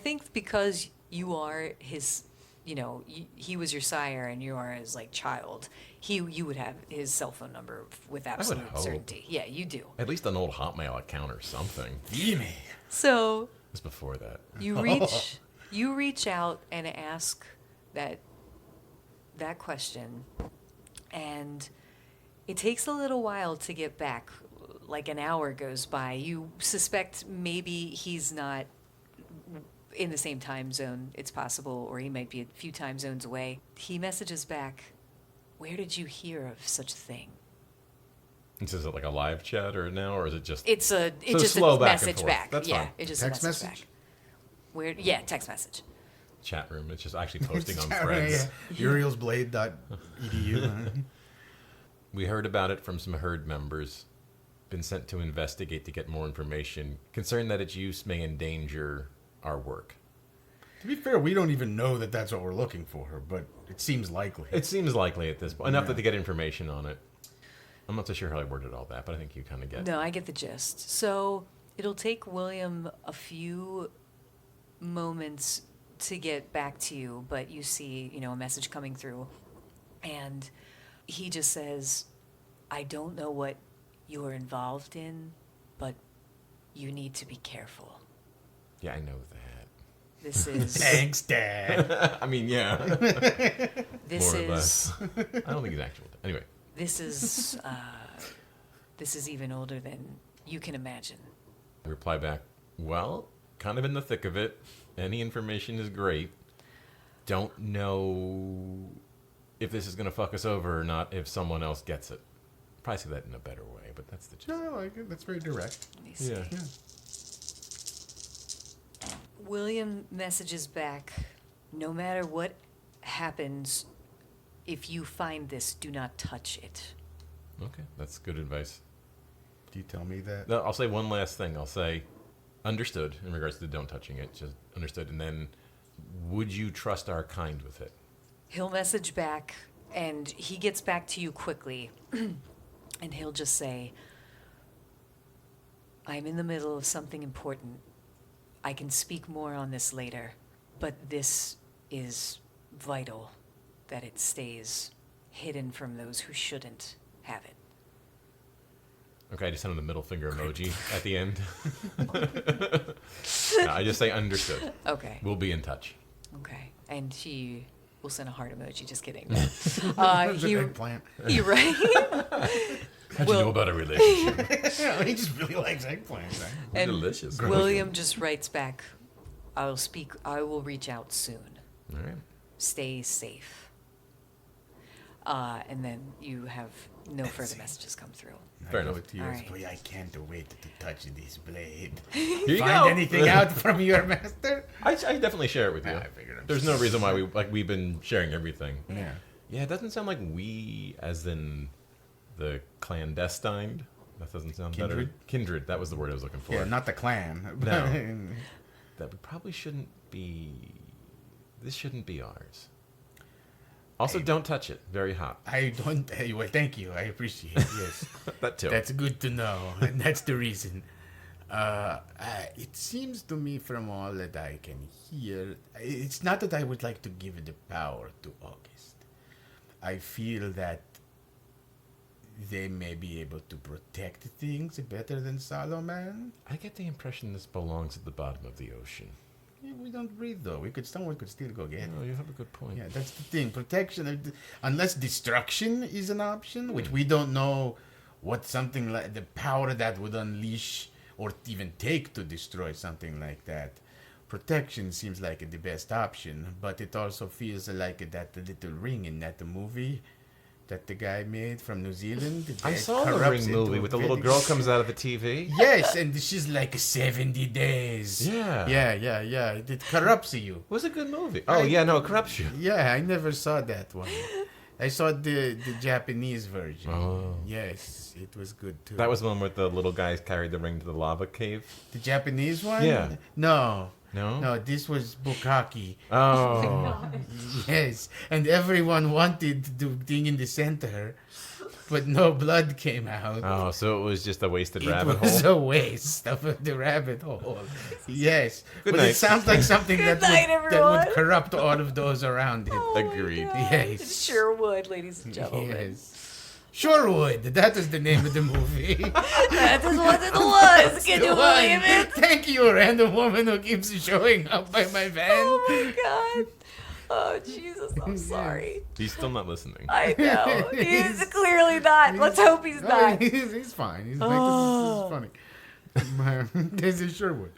B: think because you are his, he was your sire and you are his like child. You would have his cell phone number with absolute
F: hope.
B: certainty. Yeah, you do.
F: At least an old Hotmail account or something.
D: Email.
B: So
F: It was before that.
B: you reach out and ask that question, and it takes a little while to get back. Like an hour goes by. You suspect maybe he's not in the same time zone. It's possible, or he might be a few time zones away. He messages back, "Where did you hear of such a thing?"
F: Is it like a live chat or now, or is it just?
B: It's
F: So
B: just
F: slow
B: a
F: back and
B: message
F: forth.
B: back.
F: That's
B: yeah,
F: fine.
B: it's just
D: Text
B: a message
D: message?
B: back. Where? Yeah, text message.
F: Chat room. It's just actually posting on
D: Yeah,
F: threads.
D: yeah. Urielsblade.edu.
F: We heard about it from some herd members. Been sent to investigate to get more information. Concerned that its use may endanger our work.
D: To be fair, we don't even know that that's what we're looking for, but it seems likely.
F: It seems likely at this point. Enough that to get information on it. I'm not so sure how I worded all that, but I think you kind of get it.
B: No, I get the gist. So it'll take William a few moments to get back to you, but you see, a message coming through, and he just says, "I don't know what you're involved in, but you need to be careful.
F: Yeah, I know that.
B: This is
D: Thanks, Dad.
F: I mean, yeah.
B: this
F: More or
B: is
F: less. I don't think he's actual. Anyway,
B: this is even older than you can imagine."
F: I reply back, well, kind of in the thick of it. Any information is great. Don't know if this is going to fuck us over or not if someone else gets it. Probably say that in a better way, but that's the gist.
D: No, I like it. That's very direct.
B: Let me see.
F: Yeah.
B: William messages back, "No matter what happens, if you find this, do not touch it."
F: Okay, that's good advice.
D: Do you tell me that?
F: No, I'll say one last thing. I'll say, understood in regards to don't touching it, just understood. And then, would you trust our kind with it?
B: He'll message back, and he gets back to you quickly, and he'll just say, "I'm in the middle of something important. I can speak more on this later, but this is vital that it stays hidden from those who shouldn't have it."
F: Okay, I just sent him the middle finger emoji at the end. No, I just say understood.
B: Okay.
F: We'll be in touch.
B: Okay. And he will send a heart emoji. Just kidding.
D: It's an eggplant.
B: He right.
F: How'd you
B: Well-
F: know about a relationship?
D: Yeah, he just really likes eggplants.
B: And
F: Delicious.
B: William just writes back, I will reach out soon.
F: All right.
B: Stay safe." And then you have no further messages come through.
F: Fair
D: I go
F: enough.
D: to yours,
B: All right.
D: boy, I can't wait to touch this blade.
F: Here you
D: Find
F: go.
D: anything out from your master?
F: I definitely share it with you.
D: I figured I'm
F: There's no reason why we've been sharing everything.
D: Yeah.
F: Yeah, it doesn't sound like we, as in the clandestine. That doesn't sound better.
D: Kindred?
F: Kindred. That was the word I was looking for.
D: Yeah, not the clan.
F: No. That we probably shouldn't be. This shouldn't be ours. Also, don't touch it. Very hot.
D: I don't. Well, thank you. I appreciate it. Yes.
F: That too.
D: That's good to know. And that's the reason. It seems to me from all that I can hear, it's not that I would like to give the power to August. I feel that they may be able to protect things better than Solomon.
F: I get the impression this belongs at the bottom of the ocean.
D: Yeah, we don't breathe though. Someone could still go get it.
F: Oh, you have a good point.
D: Yeah, that's the thing. Protection, unless destruction is an option, which we don't know what something like the power that would unleash or even take to destroy something like that. Protection seems like the best option, but it also feels like that little ring in that movie that the guy made from New Zealand.
F: I
D: that
F: saw the
D: corrupts
F: Ring
D: into
F: movie
D: a
F: with the little
D: very-
F: girl comes out of the TV.
D: Yes, and she's like 70 days.
F: Yeah.
D: Yeah. It corrupts you.
F: It was a good movie. Oh, yeah, no, it corrupts you.
D: Yeah, I never saw that one. I saw the Japanese version.
F: Oh.
D: Yes, it was good too.
F: That was the one where the little guys carried the ring to the lava cave?
D: the Japanese one?
F: Yeah.
D: No.
F: No?
D: No, this was bukkake.
F: Oh.
D: Yes, and everyone wanted the thing in the center, but no blood came out.
F: Oh, so it was just a wasted
D: It
F: rabbit
D: was
F: hole?
D: a waste of the rabbit hole. Yes,
F: Good
D: but
F: night.
D: it sounds like something
B: Good
D: that
B: night,
D: would
B: everyone.
D: corrupt all of those around it.
F: Agreed.
B: It
D: Yes.
B: sure would, ladies and gentlemen.
D: Yes. Sure would. That is the name of the movie.
B: That is what it was. Can you believe it?
D: Thank you, random woman who keeps showing up by my van.
B: Oh my god. Oh Jesus, I'm sorry.
F: He's still not listening.
B: I know. He's clearly not. Let's hope he's
D: Oh,
B: not.
D: he's fine. He's like,
B: Oh.
D: this is funny. This is Sherwood.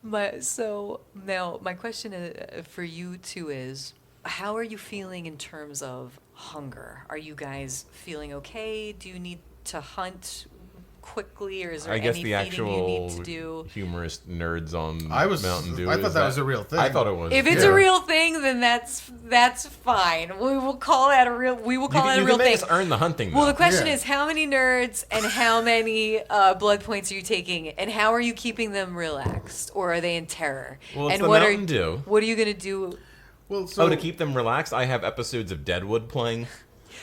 D: But,
B: So now my question for you two is, how are you feeling in terms of hunger? Are you guys feeling okay? Do you need to hunt quickly, or is there
F: I guess
B: any
F: the
B: feeding you need
F: actual
B: to do?
F: humorous nerds on
D: I was-
F: Mountain Dew.
D: I thought
F: is
D: that was a real thing.
F: I thought it was.
B: If it's
D: Yeah.
B: a real thing, then that's fine. We will call that a real. We will
F: you
B: call
F: can,
B: that a
F: you
B: real
F: can make
B: thing.
F: us earn the hunting,
B: Well,
F: though.
B: the question
D: Yeah.
B: is, how many nerds and how many blood points are you taking, and how are you keeping them relaxed, or are they in terror?
F: Well, it's
B: and
F: the
B: what
F: Mountain
B: are
F: Dew.
B: what are you gonna do?
D: well, so
F: Oh, to keep them relaxed, I have episodes of Deadwood playing.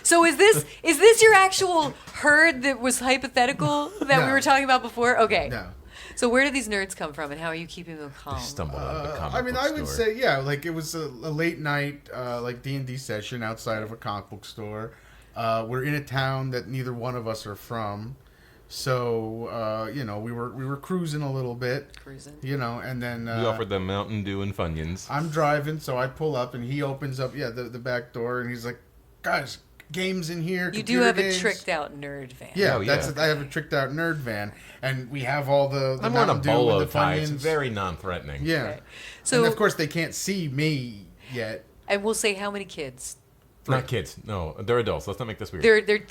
B: So is this your actual herd that was hypothetical that we
D: No.
B: were talking about before? Okay.
D: no.
B: So where do these nerds come from, and how are you keeping them calm?
F: I stumbled out of the comic
D: I mean,
F: book
D: I would
F: store.
D: say, yeah, like it was a late night, like D&D session outside of a comic book store. We're in a town that neither one of us are from, so we were cruising a little bit,
B: Cruising.
D: and then
F: We offered them Mountain Dew and Funyuns.
D: I'm driving, so I pull up and he opens up, the back door, and he's like, "Guys, games in here."
B: You do
D: computer
B: have
D: games."
B: a tricked out nerd van.
D: Yeah,
F: Oh, yeah.
D: I have a tricked out nerd van, and we have all the
F: I'm wearing a
D: Mountain Dew and
F: bolo
D: the
F: tie. It's
D: Funyuns.
F: very non-threatening.
D: Yeah.
B: Okay. So
D: And of course they can't see me yet.
B: and we'll say how many kids?
F: Not kids. No, they're adults. Let's not make this weird.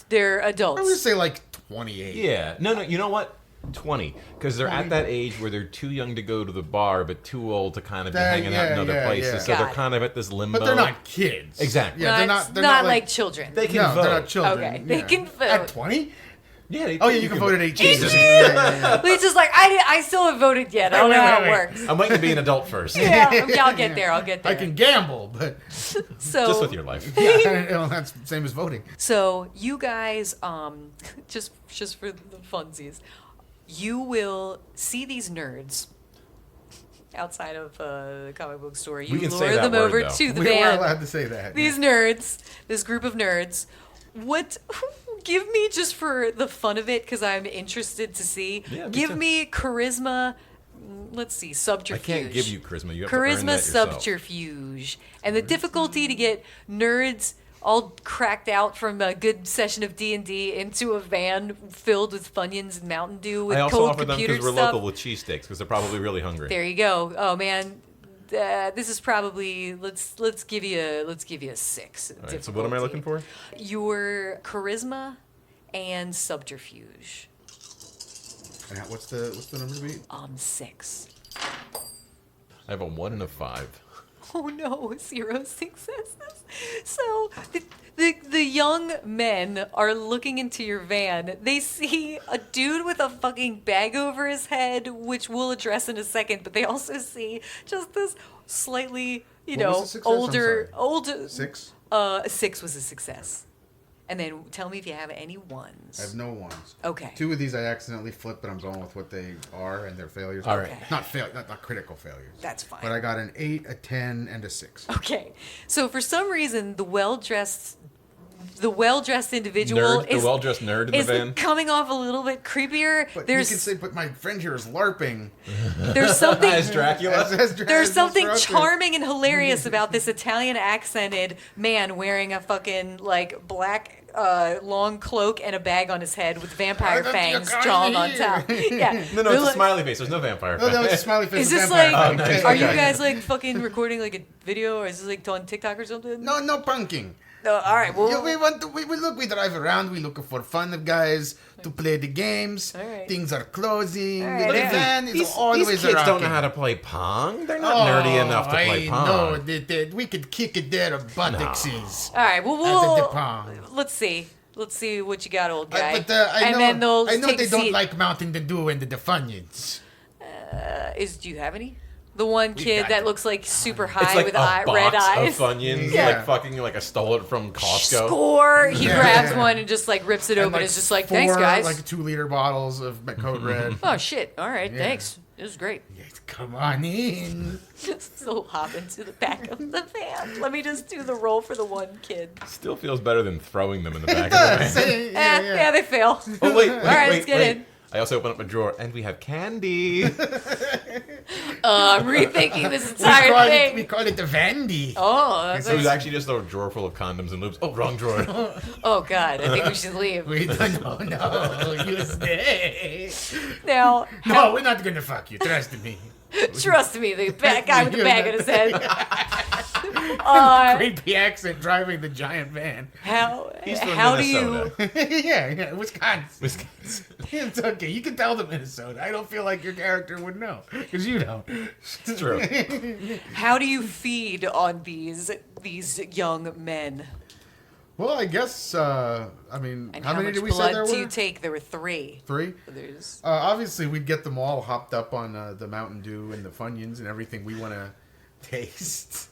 B: They're
D: I would
B: adults.
D: say like 28.
F: Yeah. No, you know what? 20. Because they're at that age where they're too young to go to the bar, but too old to kind of be hanging out in other places.
D: yeah.
F: So they're
B: Got it.
F: kind of at this limbo.
D: But they're not kids.
F: Exactly.
D: Yeah,
B: Not-
D: they're not
B: like children.
F: They can
D: No,
F: vote.
D: they're not children.
B: Okay, they
D: yeah.
B: can vote.
D: At 20?
F: Yeah.
D: Oh yeah, you can vote at 18.
F: Jesus.
B: Lisa's like, I still haven't voted yet. I don't know how it works.
F: I'm waiting to be an adult first.
B: Yeah, I'll get there. I'll get there.
D: I can gamble, but
B: So
F: Just with your life.
D: yeah, well, that's the same as voting.
B: So you guys, just for the funsies, you will see these nerds outside of the comic book store. You
F: can say
B: lure
F: that
B: them
F: word,
B: over
F: though.
B: to the
D: We were
B: van.
D: allowed to say that.
B: These nerds, this group of nerds. What? Give me, just for the fun of it, because I'm interested to see.
F: Yeah, me
B: give
F: too.
B: me charisma. Let's see,
F: I
B: subterfuge.
F: can't give you charisma. You have to earn
B: Charisma
F: that yourself.
B: subterfuge. And the difficulty to get nerds all cracked out from a good session of D&D into a van filled with Funyuns and Mountain Dew with
F: I also
B: cold
F: offer them
B: computer
F: because we're
B: stuff.
F: local with cheesesteaks because they're probably really hungry.
B: There you go. Oh man, this is probably let's give you a 6.
F: All right, so what am I looking for?
B: Your charisma and subterfuge.
D: And what's the number to beat?
B: 6.
F: I have a 1 and a 5.
B: Oh no, 0 successes. So the young men are looking into your van. They see a dude with a fucking bag over his head, which we'll address in a second, but they also see just this slightly,
D: What was the success? I'm
B: older
D: 6?
B: 6 was a success. And then tell me if you have any ones.
D: I have no ones.
B: Okay.
D: 2 of these I accidentally flipped, but I'm going with what they are and their failures.
F: All right.
B: Okay.
D: Not critical failures.
B: That's fine.
D: But I got an 8, a 10, and a 6.
B: Okay. So for some reason, the well-dressed individual
F: Nerd, the well-dressed nerd in the
B: is
F: van.
B: coming off a little bit creepier.
D: But
B: There's
D: you can say, but my friend here is LARPing.
B: there's something
F: As Dracula.
B: there's something charming and hilarious about this Italian accented man wearing a fucking like black long cloak and a bag on his head with vampire fangs drawn on top. Yeah.
F: No, it's a smiley face. There's no vampire.
D: No, it's a smiley face.
B: Is
D: with
B: this
D: vampire
B: like?
F: nice.
B: Are you
F: Okay.
B: guys like fucking recording like a video, or is this like on TikTok or something?
D: No punking.
B: No, all right. Well,
D: Yeah, we drive around. We look for fun of guys to play the games.
B: All right.
D: Things are closing.
B: All right,
D: The
B: yeah.
D: van is
F: These
D: always
F: kids don't
D: rocking.
F: know how to play Pong. They're not nerdy enough to play Pong.
D: No, we could kick it there buttocks.
B: all right. Well,
D: At the pong.
B: let's see. Let's see what you got, old guy.
D: But I
B: and
D: know,
B: then they'll
D: I know
B: take
D: they
B: a
D: don't
B: seat.
D: like mounting the dew and the Funyuns.
B: Do you have any? The one kid
D: got
B: that
D: it.
B: looks like super high
F: It's like
B: with
F: a box
B: red eyes.
F: of Funyuns,
D: Yeah.
F: like fucking like I stole it from Costco.
B: Score! He
D: Yeah.
B: grabs one and just like rips it
D: And
B: open.
D: like
B: It's just like,
D: 4,
B: thanks, guys.
D: like 2-liter bottles of Code Red.
B: Oh shit! All right,
D: Yeah.
B: thanks. It was great.
D: Yes, come on in.
B: So hop into the back of the van. Let me just do the roll for the one kid.
F: Still feels better than throwing them in the back of the van.
D: Say,
B: Yeah, they fail.
F: Oh wait,
B: All right, let's get in.
F: I also open up a drawer and we have candy.
B: I'm rethinking this
D: We
B: entire
D: call
B: thing.
D: we call it the Vandy.
B: Oh, that's
F: It was actually just a drawer full of condoms and lubes. Oh, wrong drawer.
B: oh god! I think we should leave
D: We don't no, you stay.
B: now.
D: No, we're not gonna fuck you. Trust me.
B: Trust me, the guy with the bag on his head.
D: Creepy accent driving the giant van.
F: He's from
B: How do you?
F: Minnesota.
D: yeah, Wisconsin.
F: Wisconsin.
D: It's okay. You can tell them Minnesota. I don't feel like your character would know because you don't.
F: It's true.
B: How do you feed on these young men?
D: Well, I guess. I mean,
B: And
D: how many
B: much
D: did we say
B: blood
D: there
B: do
D: were?
B: you take? There were 3.
D: 3.
B: There's
D: Obviously, we'd get them all hopped up on the Mountain Dew and the Funyuns and everything we want to taste.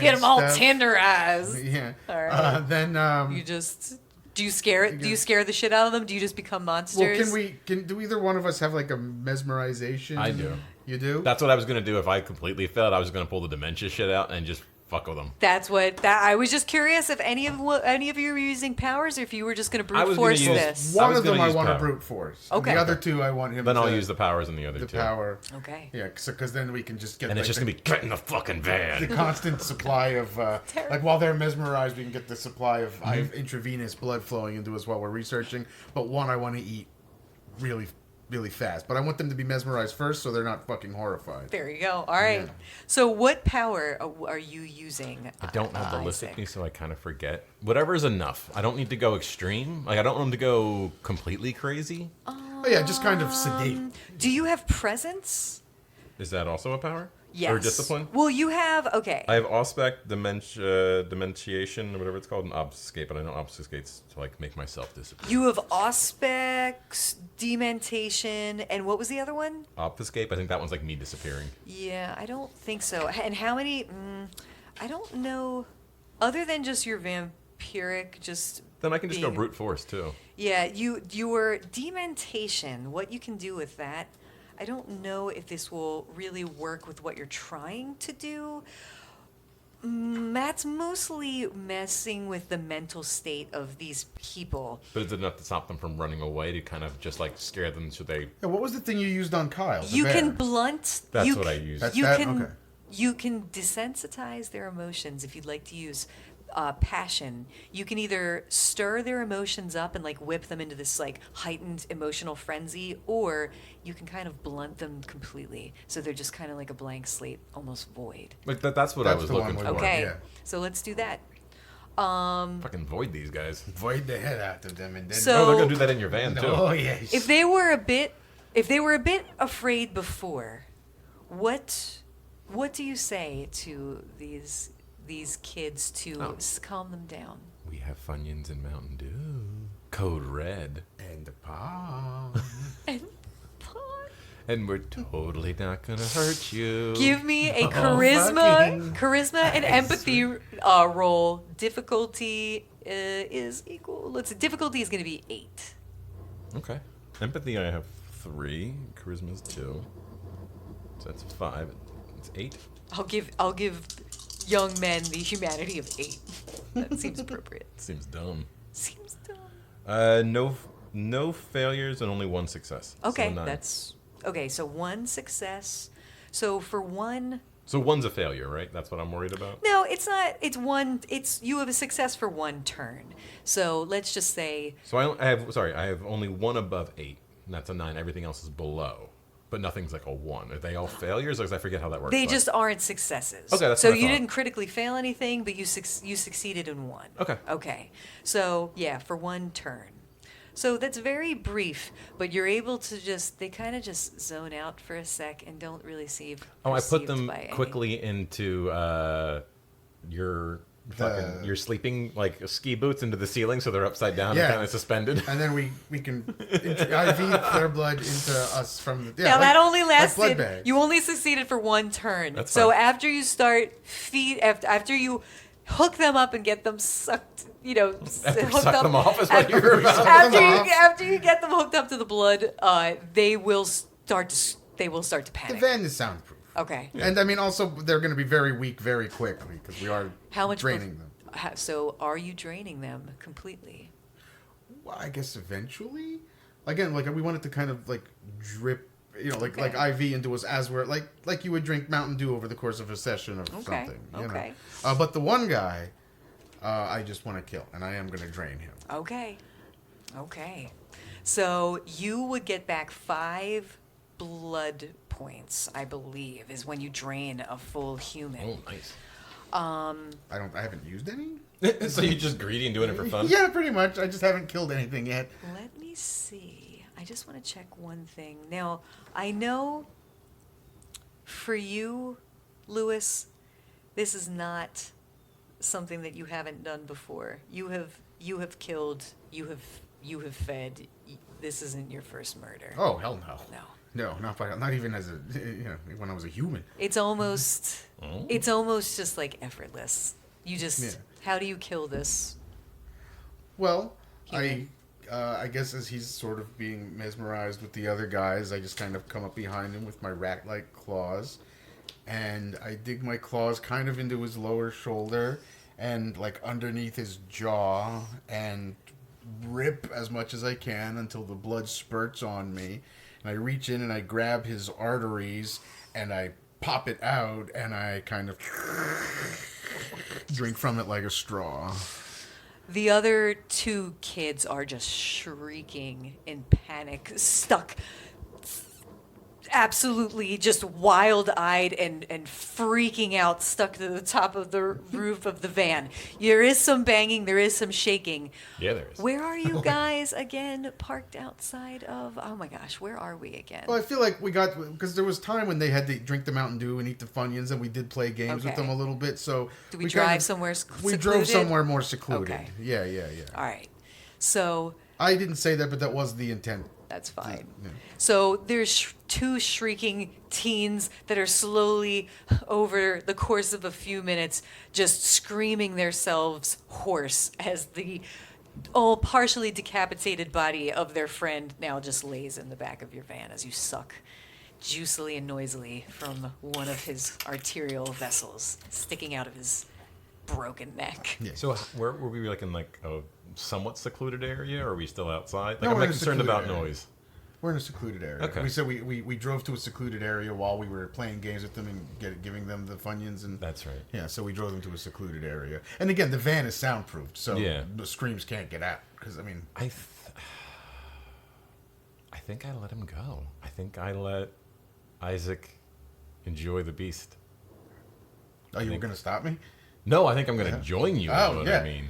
B: get them all
D: stuff.
B: tenderized.
D: Yeah.
B: All right.
D: Then.
B: You just do you scare the shit out of them? Do you just become monsters?
D: Well, do either one of us have like a mesmerization?
F: I do.
D: You do?
F: That's what I was gonna do if I completely failed. I was gonna pull the dementia shit out and just fuck with them.
B: That's what I was just curious if any of you were using powers, or if you were just going to
F: I
B: brute
F: was gonna
B: force
F: use-
B: this.
F: I
D: One
F: was
D: of them
F: gonna
D: I
F: use
D: want to
F: power.
D: brute force.
B: Okay.
D: The other 2 I want him
F: Then
D: to...
F: I'll use the powers in the other
D: the
F: two.
D: power.
B: Okay.
D: Yeah, because then we can just get
F: And
D: like,
F: it's just gonna be get in the fucking van.
D: the constant supply of... like while they're mesmerized, we can get the supply of intravenous blood flowing into us while we're researching. But one I want to eat really, really fast. But I want them to be mesmerized first so they're not fucking horrified.
B: There you go. All right.
D: Yeah.
B: So what power are you using?
F: I don't have the list
B: Isaac?
F: with me, so I kind of forget. Whatever is enough. I don't need to go extreme. Like I don't want them to go completely crazy.
D: Oh, yeah, just kind of sedate.
B: Do you have presence?
F: Is that also a power?
B: Yes.
F: Or discipline?
B: Well, you have. Okay.
F: I have Auspect, Dementiation, or whatever it's called, and Obfuscate, but I know Obfuscate's to like make myself disappear.
B: You have Auspex, Dementation, and what was the other one?
F: Obfuscate, I think that one's like me disappearing.
B: Yeah, I don't think so. And how many? I don't know. Other than just your vampiric, just
F: Then I can just go
B: being-
F: brute force too.
B: Yeah, your Dementation. What you can do with that? I don't know if this will really work with what you're trying to do. That's mostly messing with the mental state of these people.
F: But is it enough to stop them from running away to kind of just like scare them so they...
D: Yeah, what was the thing you used on Kyle? The
B: You
D: bear?
B: can blunt.
F: That's
B: you
F: what I
B: c-
F: use.
D: That's
B: You
D: that?
B: can
D: Okay.
B: you can desensitize their emotions if you'd like to use passion. You can either stir their emotions up and like whip them into this like heightened emotional frenzy, or you can kind of blunt them completely, so they're just kind of like a blank slate, almost void.
F: Like that's what I
D: That's
F: was
D: the one
F: looking
D: we
F: for.
D: want.
B: Okay,
D: yeah.
B: so let's do that.
F: Fucking void these guys.
D: Void the head out of them and then...
B: So-
F: Oh, they're gonna do that in your van too.
D: Oh, yes.
B: If they were a bit afraid before, what what do you say to these kids to calm them down?
F: We have Funyuns and Mountain Dew. Code Red.
D: And the palm.
F: And we're totally not gonna hurt you.
B: Give me a
D: fucking
B: charisma and empathy roll. Difficulty is equal. Difficulty is going to be 8.
F: Okay. Empathy, I have 3. Charisma's 2. So that's 5. It's 8.
B: I'll give young men the humanity of 8. That seems appropriate.
F: Seems dumb.
B: Seems dumb.
F: No failures and only 1 success.
B: Okay,
F: so 9.
B: that's okay. So 1 success. So for 1.
F: So 1's a failure, right? That's what I'm worried about.
B: No, it's not. It's 1. It's you have a success for 1 turn. So let's just say.
F: So I have only 1 above 8, and that's a 9. Everything else is below, but nothing's like a 1. Are they all failures? Or I forget how that works.
B: They just aren't successes.
F: Okay, that's
B: so
F: what I
B: you
F: thought.
B: didn't critically fail anything, but you succeeded in 1.
F: Okay.
B: Okay. So yeah, for 1 turn. So that's very brief, but you're able to they kind of just zone out for a sec and don't really see.
F: I put them quickly into your sleeping like ski boots into the ceiling, so they're upside down and kind of suspended.
D: And then we can IV their blood into us from the.
B: Now that only lasted.
D: blood bags.
B: You only succeeded for 1 turn.
F: That's
B: so
F: fine.
B: after you start after you hook them up and get them sucked, hooked
F: Suck
B: up.
F: them off is what you were about.
B: After you get them hooked up to the blood, they will start to
D: The
B: panic.
D: van is soundproof.
B: Okay.
D: And I mean, also they're going to be very weak very quickly because we are
B: How much
D: draining them.
B: So are you draining them completely?
D: Well, I guess eventually. Again, like we wanted to kind of like drip, like IV into us as we're like you would drink Mountain Dew over the course of a session of something. You know? But the one guy, I just want to kill, and I am going to drain him.
B: Okay. So you would get back 5 blood points, I believe, is when you drain a full human.
F: Oh, nice.
D: I haven't used any.
F: So you're just greedy and doing it for fun?
D: Yeah, pretty much. I just haven't killed anything yet.
B: Let me see. I just want to check one thing. Now, I know for you, Lewis, this is not something that you haven't done before. You have killed, you have fed. This isn't your first murder.
D: Oh, hell no.
B: No.
D: No, not even as when I was a human.
B: It's almost just like effortless. You just how do you kill this?
D: Well,
B: human?
D: I guess as he's sort of being mesmerized with the other guys, I just kind of come up behind him with my rat-like claws, and I dig my claws kind of into his lower shoulder and like underneath his jaw and rip as much as I can until the blood spurts on me. And I reach in and I grab his arteries and I pop it out and I kind of drink from it like a straw.
B: The other 2 kids are just shrieking in panic, stuck, absolutely just wild-eyed and freaking out, stuck to the top of the roof of the van. There is some banging, there is some shaking.
F: Yeah, there is.
B: Where are you guys again, parked outside of... Oh my gosh, where are we again?
D: Well, I feel like we got... Because there was time when they had to drink the Mountain Dew and eat the Funyuns, and we did play games with them a little bit, so...
B: Did we drive somewhere secluded?
D: We drove somewhere more secluded.
B: Okay.
D: Yeah.
B: All right. So...
D: I didn't say that, but that was the intent.
B: That's fine.
D: Yeah.
B: So there's 2 shrieking teens that are slowly, over the course of a few minutes, just screaming themselves hoarse as the partially decapitated body of their friend now just lays in the back of your van as you suck juicily and noisily from one of his arterial vessels sticking out of his broken neck.
D: Yeah.
F: So were we like in like a somewhat secluded area, or are we still outside? Like
D: No,
F: I'm
D: we're
F: not
D: in a
F: concerned about
D: secluded area.
F: noise.
D: We're in a secluded area.
F: Okay.
D: We said we drove to a secluded area while we were playing games with them and giving them the Funyuns. And
F: That's right.
D: yeah, so we drove them to a secluded area. And again, the van is soundproofed, so
F: Yeah.
D: the screams can't get out. Because, I mean...
F: I think I let him go. I think I let Isaac enjoy the beast.
D: Oh, you were going to stop me?
F: No, I think I'm going to join you.
D: Oh,
F: is what
D: yeah.
F: I mean.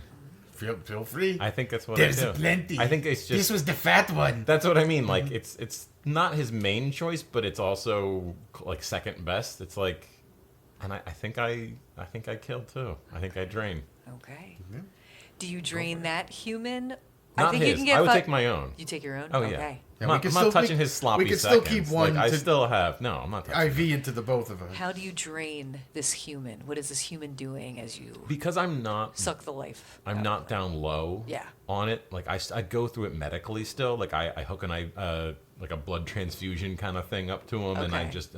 D: Feel free.
F: I think that's what
D: There's
F: I do.
D: plenty.
F: I think it's just...
D: This was the fat one.
F: That's what I mean. Like, it's not his main choice, but it's also, like, second best. It's like, And I think I killed too. I think I drained.
B: Okay. Do you drain that human?
F: Not
B: I think
F: his.
B: you can get
F: I would take my own.
B: You take your own?
F: Oh,
B: okay.
F: yeah.
D: Yeah,
F: I'm not touching his sloppy
D: We can still
F: seconds.
D: keep one.
F: Like, I
D: to
F: still have. No, I'm not touching
D: IV
F: it.
D: into the both of us.
B: How do you drain this human? What is this human doing as you
F: Because I'm not.
B: suck the life?
F: I'm
B: out
F: not
B: of it?
F: down low.
B: Yeah.
F: On it, like I go through it medically still. Like I hook like a blood transfusion kind of thing up to him, and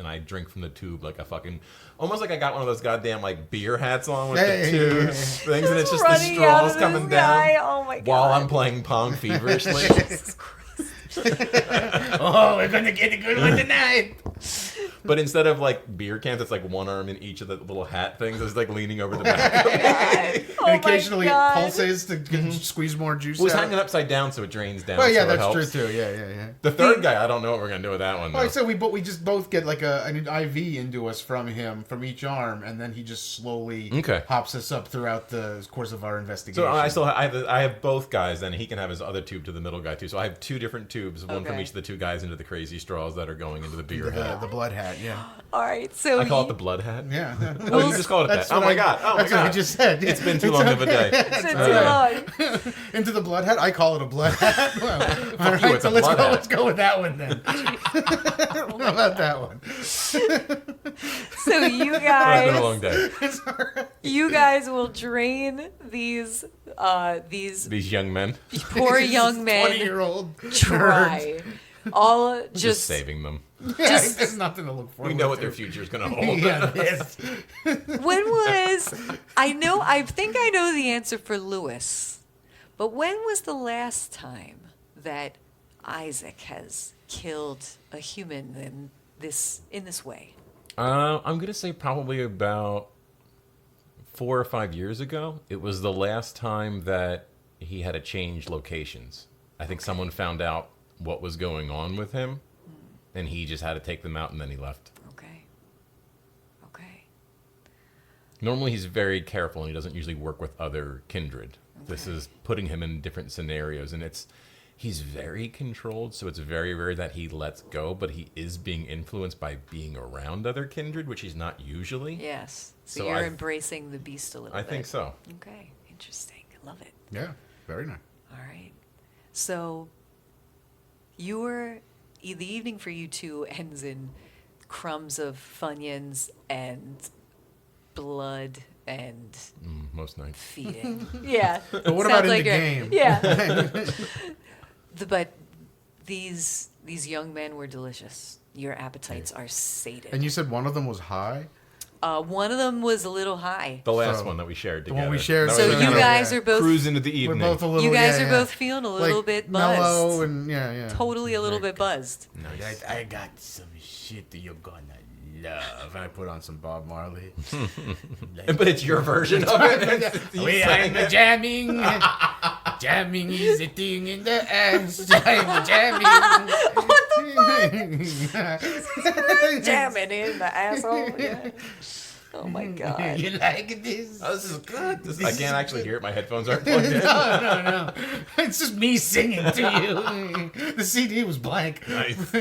F: I drink from the tube like a fucking, almost like I got one of those goddamn like beer hats on with the two things, and it's just the
B: running out
F: straws
B: of
F: coming
B: this guy.
F: down
B: Oh my god!
F: while I'm playing Pong feverishly.
B: Jesus Christ.
D: Oh, we're gonna get a good one tonight.
F: But instead of like beer cans, it's like one arm in each of the little hat things. It's like leaning over the back.
B: Oh
D: And occasionally it
B: my God.
D: pulses to squeeze more juice
F: Well, it's
D: out.
F: hanging upside down so it drains down.
D: Well, yeah,
F: so it
D: that's
F: helps.
D: true too. Yeah.
F: The third guy, I don't know what we're gonna do with that one. Though.
D: Like I said, we just both get like an IV into us from him from each arm, and then he just slowly hops us up throughout the course of our investigation.
F: So I have both guys, and he can have his other tube to the middle guy too. So I have two different tubes, one from each of the two guys into the crazy straws that are going into the beer hat.
D: the blood hat. Yeah.
B: All right, so
F: I call it the blood hat.
D: Yeah.
F: Oh, you just called it that.
D: That's
F: Oh
D: what
F: my god. Oh my
D: That's what I
F: god.
D: just said.
F: It's been too long of a day.
B: It's been too long.
D: Into the blood hat. I call it a blood hat. Well, all
F: you,
D: right,
F: it's
D: so
F: a
D: let's
F: blood
D: go.
F: hat.
D: Let's go with that one then. How about that one?
B: So you
F: It's been a long
B: guys,
F: day.
B: you guys will drain these
F: These young men.
B: poor young men
D: 20-year-old
B: try. All
F: Just
B: just
F: saving them.
B: just-
D: there's nothing to look forward to.
F: We know what their future is gonna hold.
D: Yeah, yes.
B: when was I think I know the answer for Lewis, but when was the last time that Isaac has killed a human in this way?
F: I'm gonna say probably about 4 or 5 years ago. It was the last time that he had to change locations. I think someone found out what was going on with him, and he just had to take them out, and then he left.
B: Okay.
F: Normally, he's very careful, and he doesn't usually work with other kindred. This
B: Okay.
F: is putting him in different scenarios, and he's very controlled, so it's very rare that he lets go, but he is being influenced by being around other kindred, which he's not usually.
B: Yes. So,
F: So
B: you're
F: I've-
B: embracing the beast a little
F: I
B: bit.
F: think so.
B: Okay. Interesting. I love it.
D: Yeah, very nice.
B: All right. So the evening for you two ends in crumbs of Funyuns and blood and
F: Most nights.
B: feeding. Yeah.
D: But what
B: Sounds
D: about in
B: like
D: the
B: a-
D: game?
B: Yeah. But these young men were delicious. Your appetites are sated.
D: And you said one of them was high?
B: One of them was a little high.
F: The last
D: So,
F: one that we shared
D: the
F: together.
D: one we shared
F: That
B: So
F: was
B: you
F: kind of
B: guys are both
F: cruise into the
D: We're
F: evening.
D: both a little.
B: you guys
D: yeah,
B: are
D: yeah.
B: both feeling a little
D: Like,
B: bit buzzed.
D: mellow and yeah.
B: Totally a little bit buzzed.
F: Nice.
D: I got some shit that you're gonna love. And I put on some Bob Marley.
F: But it's your version of it.
D: We are jamming. Jamming is a thing in the ass. I'm jamming.
B: Jamming in the asshole. Yeah. Oh my god.
D: You like this?
F: Oh, this is good. I can't actually hear it. My headphones aren't plugged in.
D: No. It's just me singing to you. The CD was blank.
F: Nice.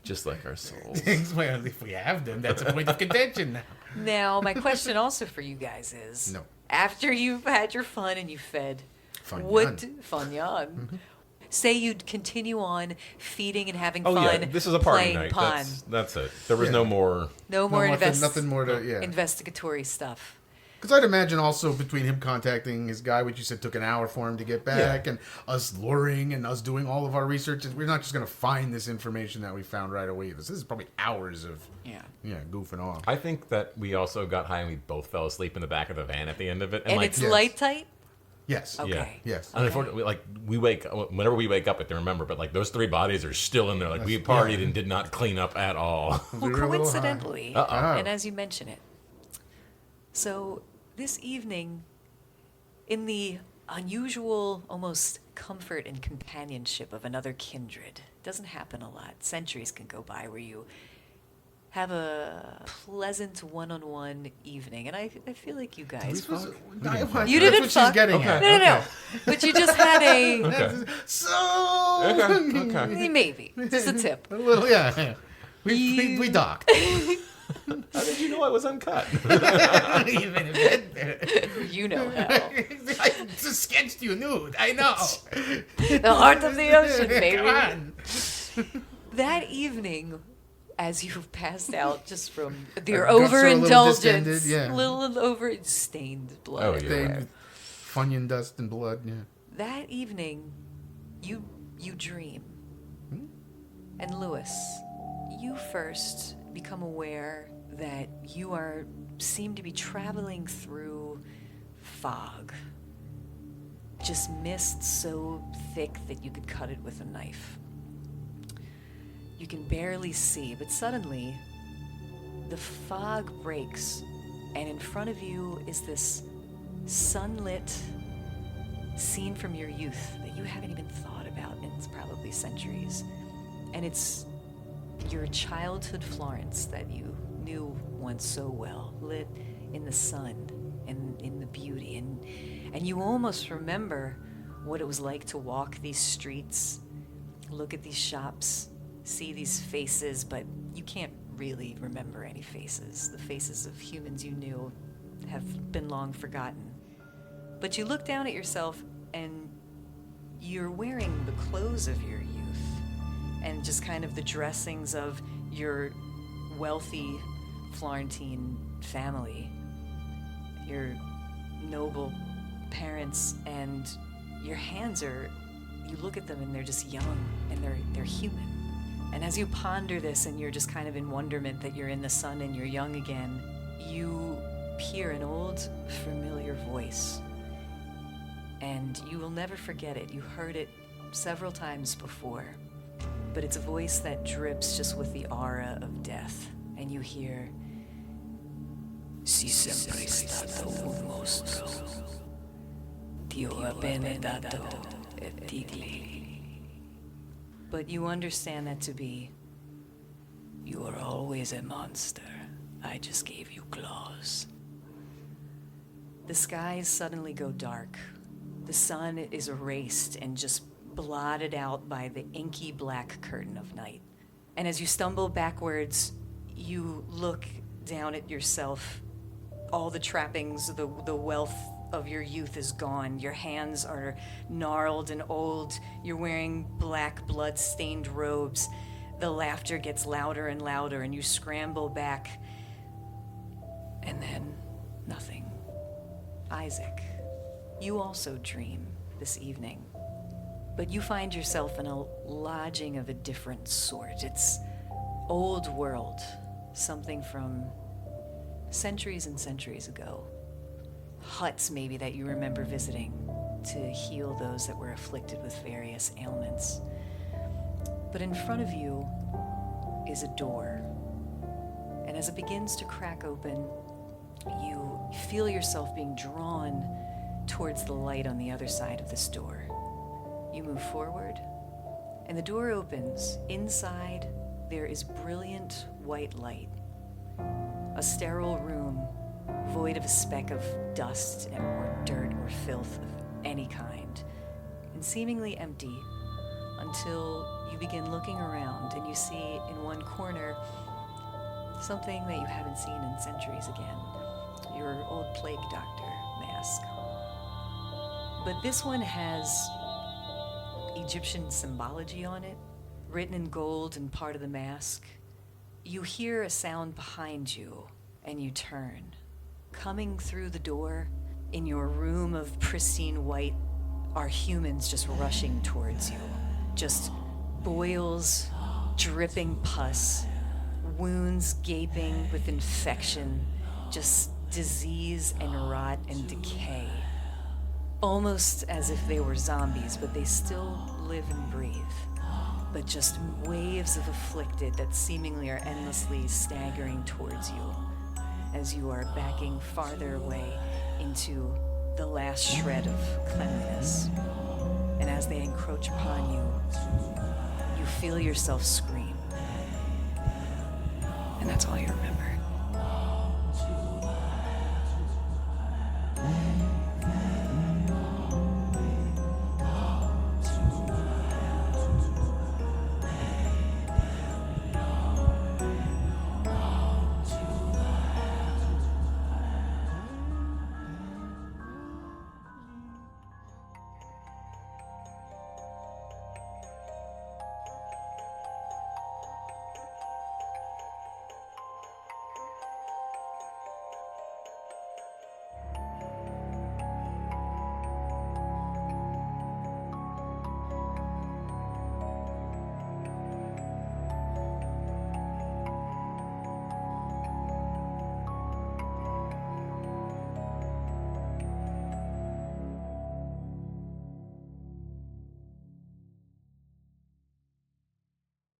F: Just like our souls.
D: Well, if we have them, that's a point of contention now.
B: Now, my question also for you guys is:
D: No.
B: after you've had your fun and you fed,
D: Fun
B: what
D: yun.
B: fun yun? Say you'd continue on feeding and having
F: Oh
B: fun.
F: yeah, this is a party
B: playing
F: night.
B: Pon.
F: That's it. There was
D: Yeah.
F: no more.
B: No more
D: nothing more to
B: investigatory stuff.
D: Because I'd imagine also between him contacting his guy, which you said took an hour for him to get back, and us luring and us doing all of our research, we're not just going to find this information that we found right away. This is probably hours of goofing off.
F: I think that we also got high and we both fell asleep in the back of the van at the end of it.
B: And
F: like,
B: it's
D: yes.
B: light tight?
D: Yes.
B: Okay.
D: Yes.
F: And unfortunately, like we whenever we wake up, I can remember, but like those 3 bodies are still in there. Like we partied and did not clean up at all.
B: Well,
D: We were a little high.
B: coincidentally,
F: Uh-oh.
B: and as you mention it, so this evening, in the unusual, almost comfort and companionship of another kindred, doesn't happen a lot. Centuries can go by where you have a pleasant one-on-one evening, and I feel like you guys.
D: You
B: You
D: didn't
B: didn't
D: what
B: fuck.
D: she's getting
F: Okay.
D: at.
B: No. But you just had a
F: Okay.
D: So
F: Okay.
B: maybe just a tip.
D: a little, yeah. We docked.
F: How did you know I was uncut?
D: Even better.
B: You know how.
D: I just sketched you nude. I know.
B: The heart of the ocean, baby.
D: Come on.
B: That evening, as you've passed out just from
D: Our
B: your
D: guts are a little
B: overindulgence,
D: distended, yeah.
B: little over stained blood
F: Oh, yeah.
B: everywhere.
D: Thing, Funyun dust and blood. Yeah.
B: That evening, you dream. And Lewis, you first become aware that you seem to be traveling through fog. Just mist so thick that you could cut it with a knife. You can barely see, but suddenly the fog breaks, and in front of you is this sunlit scene from your youth that you haven't even thought about in probably centuries. And it's your childhood Florence that you knew once so well, lit in the sun and in the beauty. And you almost remember what it was like to walk these streets, look at these shops, see these faces, but you can't really remember any faces. The faces of humans you knew have been long forgotten. But you look down at yourself and you're wearing the clothes of your youth and just kind of the dressings of your wealthy Florentine family, your noble parents, and your hands you look at them and they're just young and they're human. And as you ponder this and you're just kind of in wonderment that you're in the sun and you're young again, you hear an old familiar voice. And you will never forget it. You heard it several times before. But it's a voice that drips just with the aura of death. And you hear, Si sempre stato un mostro, ti ho appena dato artigli. But you understand that to be, you are always a monster. I just gave you claws. The skies suddenly go dark. The sun is erased and just blotted out by the inky black curtain of night. And as you stumble backwards, you look down at yourself. All the trappings, the wealth of your youth is gone. Your hands are gnarled and old. You're wearing black blood-stained robes. The laughter gets louder and louder, and you scramble back. And then nothing. Isaac, you also dream this evening. But you find yourself in a lodging of a different sort. It's old world, something from centuries and centuries ago. Huts maybe that you remember visiting to heal those that were afflicted with various ailments. But in front of you is a door. And as it begins to crack open, you feel yourself being drawn towards the light on the other side of this door. You move forward, and the door opens. Inside, there is brilliant white light. A sterile room, void of a speck of dust or dirt or filth of any kind, and seemingly empty until you begin looking around and you see in one corner something that you haven't seen in centuries again, your old plague doctor mask. But this one has Egyptian symbology on it, written in gold and part of the mask. You hear a sound behind you, and you turn. Coming through the door, in your room of pristine white, are humans just rushing towards you. Just boils, dripping pus, wounds gaping with infection, just disease and rot and decay. Almost as if they were zombies, but they still live and breathe. But just waves of afflicted that seemingly are endlessly staggering towards you as you are backing farther away into the last shred of cleanliness. And as they encroach upon you, you feel yourself scream. And that's all you remember.